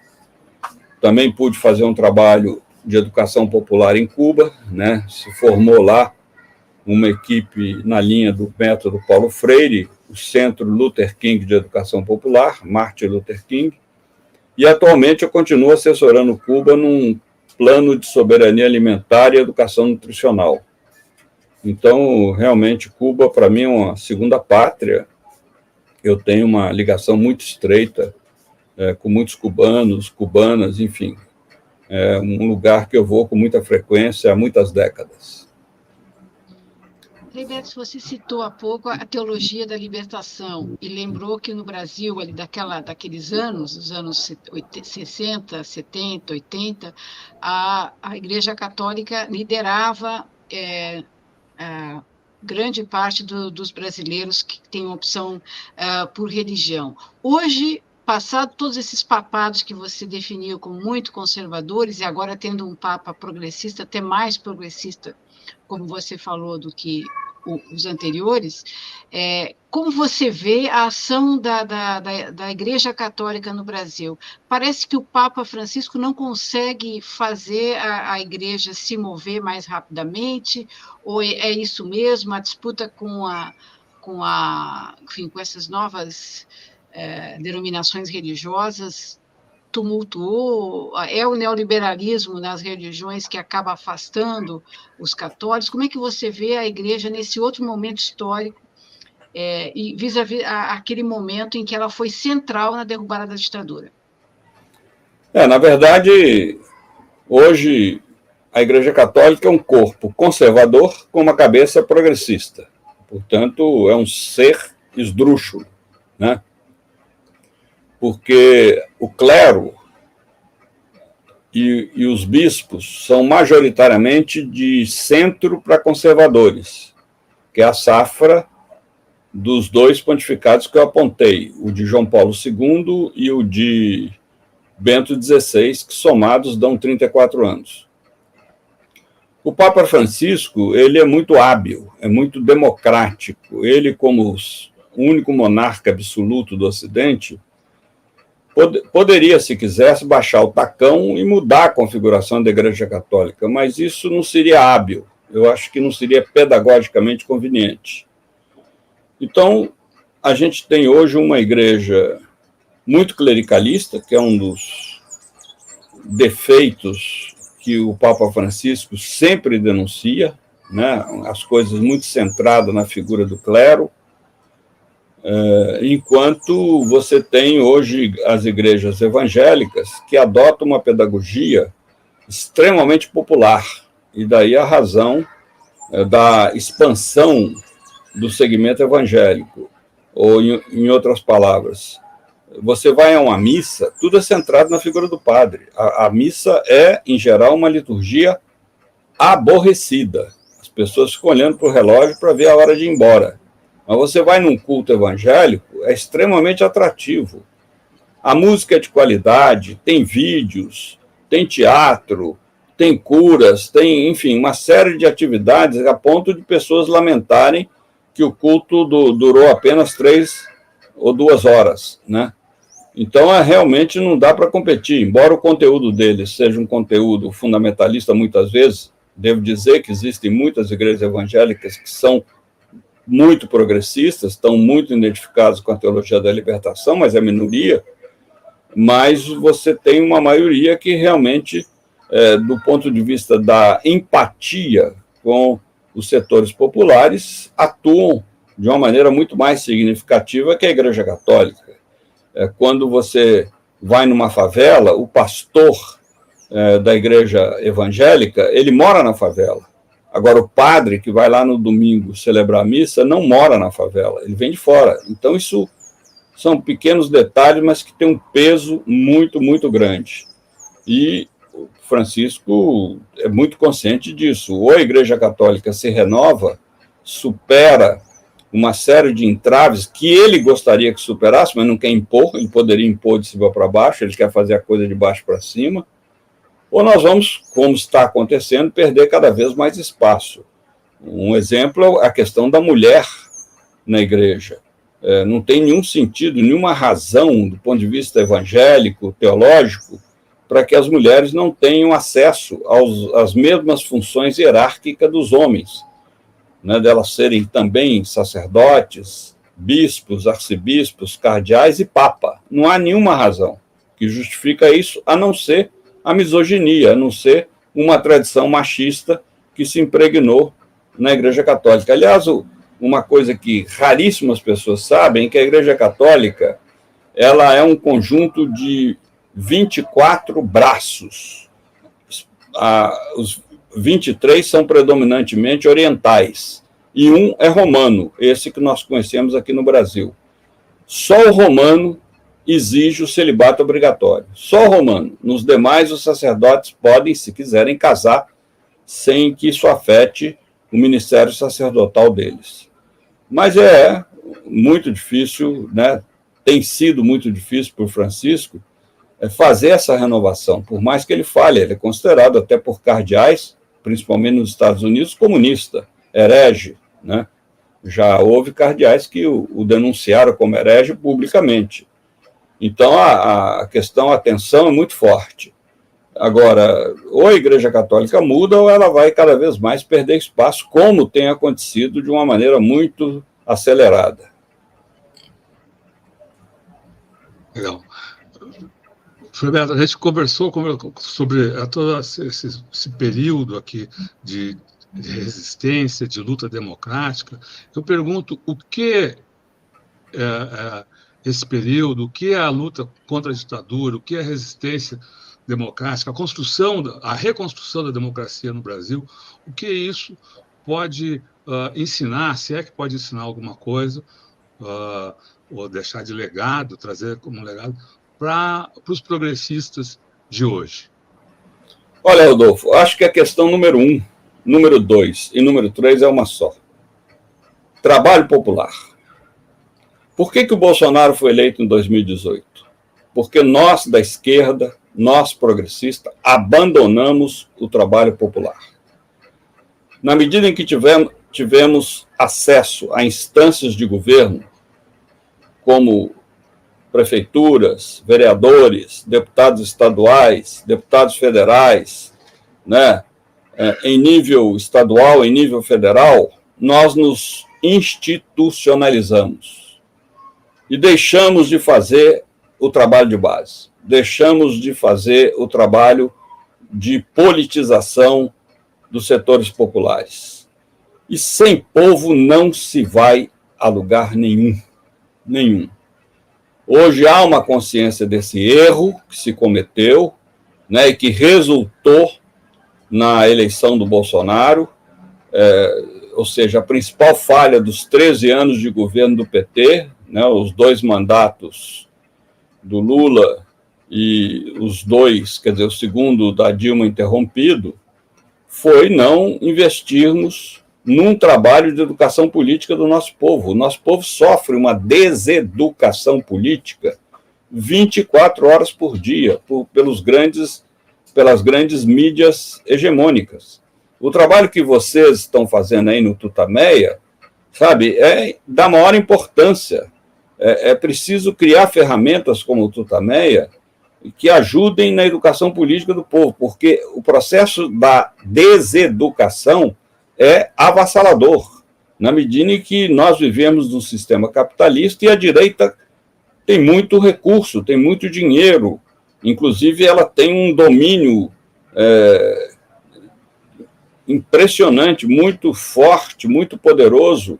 Também pude fazer um trabalho de educação popular em Cuba, né? Se formou lá uma equipe na linha do método Paulo Freire, o Centro Luther King de Educação Popular, Martin Luther King, e atualmente eu continuo assessorando Cuba num plano de soberania alimentar e educação nutricional. Então, realmente, Cuba, para mim, é uma segunda pátria. Eu tenho uma ligação muito estreita com muitos cubanos, cubanas, enfim. É um lugar que eu vou com muita frequência há muitas décadas. Frei Beto, você citou há pouco a teologia da libertação e lembrou que no Brasil, ali daqueles anos, os anos 60, 70, 80, a Igreja Católica liderava a grande parte dos brasileiros que têm opção por religião. Hoje, passado todos esses papados que você definiu como muito conservadores, e agora tendo um papa progressista, até mais progressista, como você falou, do que os anteriores, como você vê a ação da Igreja Católica no Brasil? Parece que o Papa Francisco não consegue fazer a Igreja se mover mais rapidamente, ou é isso mesmo, a disputa enfim, com essas novas denominações religiosas tumultuou, é o neoliberalismo nas religiões que acaba afastando os católicos? Como é que você vê a Igreja nesse outro momento histórico, e vis-à-vis aquele momento em que ela foi central na derrubada da ditadura? Na verdade, hoje a Igreja Católica é um corpo conservador com uma cabeça progressista. Portanto, é um ser esdrúxulo, né? Porque o clero e os bispos são majoritariamente de centro para conservadores, que é a safra dos dois pontificados que eu apontei, o de João Paulo II e o de Bento XVI, que somados dão 34 anos. O Papa Francisco, ele é muito hábil, é muito democrático. Ele, como o único monarca absoluto do Ocidente, poderia, se quisesse, baixar o tacão e mudar a configuração da Igreja Católica, mas isso não seria hábil, eu acho que não seria pedagogicamente conveniente. Então, a gente tem hoje uma igreja muito clericalista, que é um dos defeitos que o Papa Francisco sempre denuncia, né? As coisas muito centradas na figura do clero, enquanto você tem hoje as igrejas evangélicas que adotam uma pedagogia extremamente popular, e daí a razão da expansão do segmento evangélico, ou em outras palavras, você vai a uma missa, tudo é centrado na figura do padre. A missa é, em geral, uma liturgia aborrecida. As pessoas ficam olhando para o relógio para ver a hora de ir embora. Mas você vai num culto evangélico, é extremamente atrativo. A música é de qualidade, tem vídeos, tem teatro, tem curas, tem, enfim, uma série de atividades a ponto de pessoas lamentarem que o culto durou apenas 3 ou 2 horas, né? Então, realmente não dá para competir. Embora o conteúdo deles seja um conteúdo fundamentalista muitas vezes, devo dizer que existem muitas igrejas evangélicas que são muito progressistas, estão muito identificados com a teologia da libertação, mas é minoria. Mas você tem uma maioria que realmente, do ponto de vista da empatia com os setores populares, atuam de uma maneira muito mais significativa que a Igreja Católica. Quando você vai numa favela, o pastor da igreja evangélica, ele mora na favela. Agora, o padre que vai lá no domingo celebrar a missa não mora na favela, ele vem de fora. Então, isso são pequenos detalhes, mas que têm um peso muito, muito grande. E o Francisco é muito consciente disso. Ou a Igreja Católica se renova, supera uma série de entraves que ele gostaria que superasse, mas não quer impor, ele poderia impor de cima para baixo, ele quer fazer a coisa de baixo para cima, ou nós vamos, como está acontecendo, perder cada vez mais espaço. Um exemplo é a questão da mulher na igreja. Não tem nenhum sentido, nenhuma razão, do ponto de vista evangélico, teológico, para que as mulheres não tenham acesso às mesmas funções hierárquicas dos homens, né, delas serem também sacerdotes, bispos, arcebispos, cardeais e papa. Não há nenhuma razão que justifica isso, a não ser a misoginia, a não ser uma tradição machista que se impregnou na Igreja Católica. Aliás, uma coisa que raríssimas pessoas sabem é que a Igreja Católica ela é um conjunto de 24 braços. os 23 são predominantemente orientais, e um é romano, esse que nós conhecemos aqui no Brasil. Só o romano exige o celibato obrigatório. Só o romano. Nos demais, os sacerdotes podem, se quiserem, casar sem que isso afete o ministério sacerdotal deles. Mas é muito difícil, né? Tem sido muito difícil para o Francisco fazer essa renovação, por mais que ele fale. Ele é considerado, até por cardeais, principalmente nos Estados Unidos, comunista, herege, né? Já houve cardeais que o denunciaram como herege publicamente. Então, a questão, a tensão é muito forte. Agora, ou a Igreja Católica muda, ou ela vai cada vez mais perder espaço, como tem acontecido de uma maneira muito acelerada. Legal. Roberto, a gente conversou sobre todo esse período aqui de resistência, de luta democrática. Eu pergunto, o que esse período, o que é a luta contra a ditadura, o que é a resistência democrática, a reconstrução da democracia no Brasil, o que isso pode ensinar, se é que pode ensinar alguma coisa, ou deixar de legado, trazer como legado para os progressistas de hoje? Olha, Rodolfo, acho que a questão número 1, número 2 e número 3 é uma só. Trabalho popular. Por que o Bolsonaro foi eleito em 2018? Porque nós, da esquerda, nós, progressistas, abandonamos o trabalho popular. Na medida em que tivemos acesso a instâncias de governo, como prefeituras, vereadores, deputados estaduais, deputados federais, né, em nível estadual, em nível federal, nós nos institucionalizamos e deixamos de fazer o trabalho de base, deixamos de fazer o trabalho de politização dos setores populares. E sem povo não se vai a lugar nenhum. Hoje há uma consciência desse erro que se cometeu, né, e que resultou na eleição do Bolsonaro, ou seja, a principal falha dos 13 anos de governo do PT, né, os 2 mandatos do Lula e os 2, quer dizer, o segundo da Dilma interrompido, foi não investirmos num trabalho de educação política do nosso povo. O nosso povo sofre uma deseducação política 24 horas por dia, pelas grandes mídias hegemônicas. O trabalho que vocês estão fazendo aí no Tutameia, sabe, é da maior importância. É preciso criar ferramentas como o Tutameia que ajudem na educação política do povo, porque o processo da deseducação é avassalador, na medida em que nós vivemos num sistema capitalista e a direita tem muito recurso, tem muito dinheiro, inclusive ela tem um domínio impressionante, muito forte, muito poderoso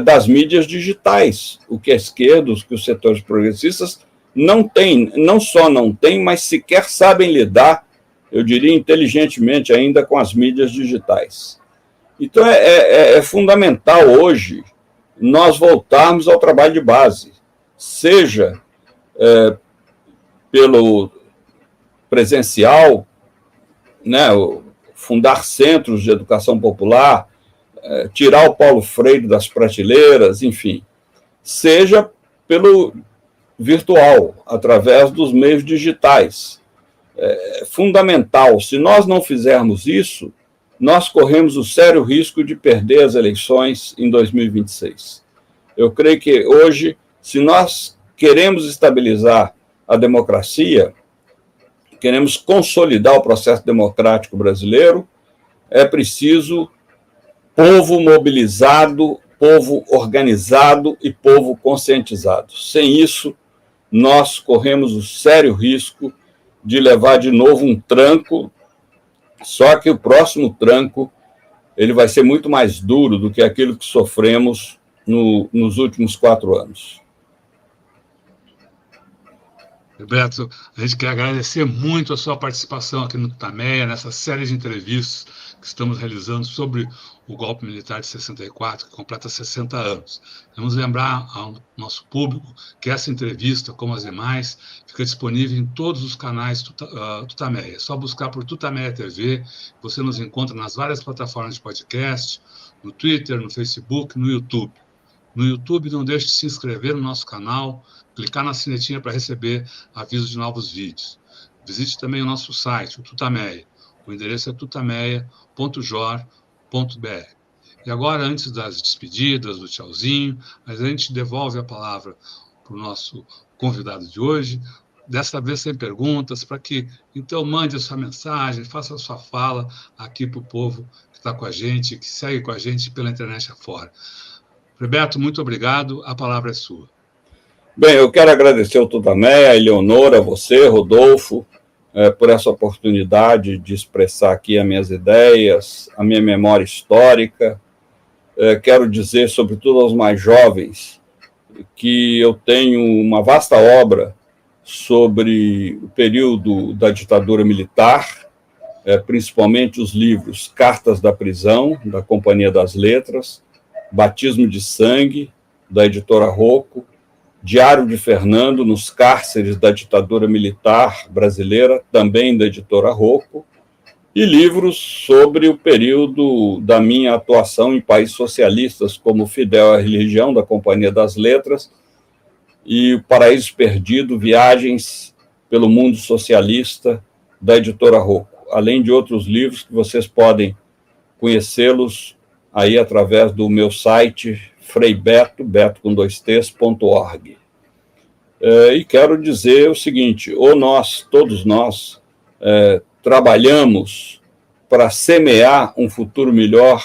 das mídias digitais, o que a esquerda, o que os setores progressistas não têm, não só não têm, mas sequer sabem lidar, eu diria inteligentemente ainda, com as mídias digitais. Então, é fundamental hoje nós voltarmos ao trabalho de base, seja pelo presencial, né, fundar centros de educação popular, tirar o Paulo Freire das prateleiras, enfim, seja pelo virtual, através dos meios digitais. É fundamental. Se nós não fizermos isso, nós corremos o sério risco de perder as eleições em 2026. Eu creio que hoje, se nós queremos estabilizar a democracia, queremos consolidar o processo democrático brasileiro, é preciso povo mobilizado, povo organizado e povo conscientizado. Sem isso, nós corremos o sério risco de levar de novo um tranco, só que o próximo tranco ele vai ser muito mais duro do que aquilo que sofremos nos últimos 4 anos. Beto, a gente quer agradecer muito a sua participação aqui no Tutameia, nessa série de entrevistas que estamos realizando sobre o golpe militar de 64, que completa 60 anos. Vamos lembrar ao nosso público que essa entrevista, como as demais, fica disponível em todos os canais Tutameia. É só buscar por Tutameia TV, você nos encontra nas várias plataformas de podcast, no Twitter, no Facebook, no YouTube. No YouTube, não deixe de se inscrever no nosso canal, clicar na sinetinha para receber avisos de novos vídeos. Visite também o nosso site, o Tutameia. O endereço é tutameia.jor.br. E agora, antes das despedidas, do tchauzinho, a gente devolve a palavra para o nosso convidado de hoje, dessa vez sem perguntas, para que, então, mande a sua mensagem, faça a sua fala aqui para o povo que está com a gente, que segue com a gente pela internet afora. Roberto, muito obrigado. A palavra é sua. Bem, eu quero agradecer ao Tutameia, a Eleonora, a você, Rodolfo, por essa oportunidade de expressar aqui as minhas ideias, a minha memória histórica. Quero dizer, sobretudo aos mais jovens, que eu tenho uma vasta obra sobre o período da ditadura militar, principalmente os livros Cartas da Prisão, da Companhia das Letras, Batismo de Sangue, da editora Rocco, Diário de Fernando nos cárceres da ditadura militar brasileira, também da editora Rocco, e livros sobre o período da minha atuação em países socialistas, como Fidel à Religião, da Companhia das Letras, e O Paraíso Perdido, Viagens pelo Mundo Socialista, da editora Rocco, além de outros livros que vocês podem conhecê-los aí através do meu site freibeto.org. E quero dizer o seguinte, todos nós, trabalhamos para semear um futuro melhor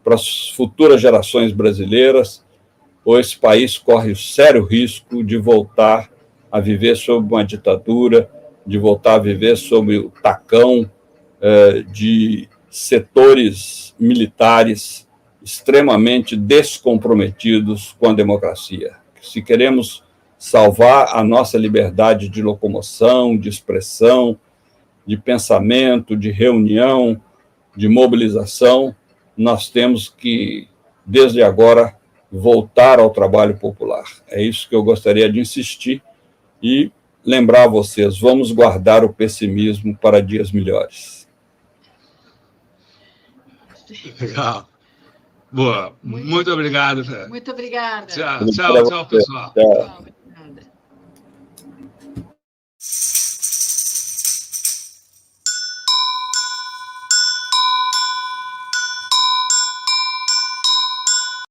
para as futuras gerações brasileiras, ou esse país corre o sério risco de voltar a viver sob uma ditadura, de voltar a viver sob o tacão de setores militares extremamente descomprometidos com a democracia. Se queremos salvar a nossa liberdade de locomoção, de expressão, de pensamento, de reunião, de mobilização, nós temos que, desde agora, voltar ao trabalho popular. É isso que eu gostaria de insistir e lembrar a vocês, vamos guardar o pessimismo para dias melhores. Legal. Boa. Muito obrigado. Muito obrigada. Tchau, pessoal. Tchau.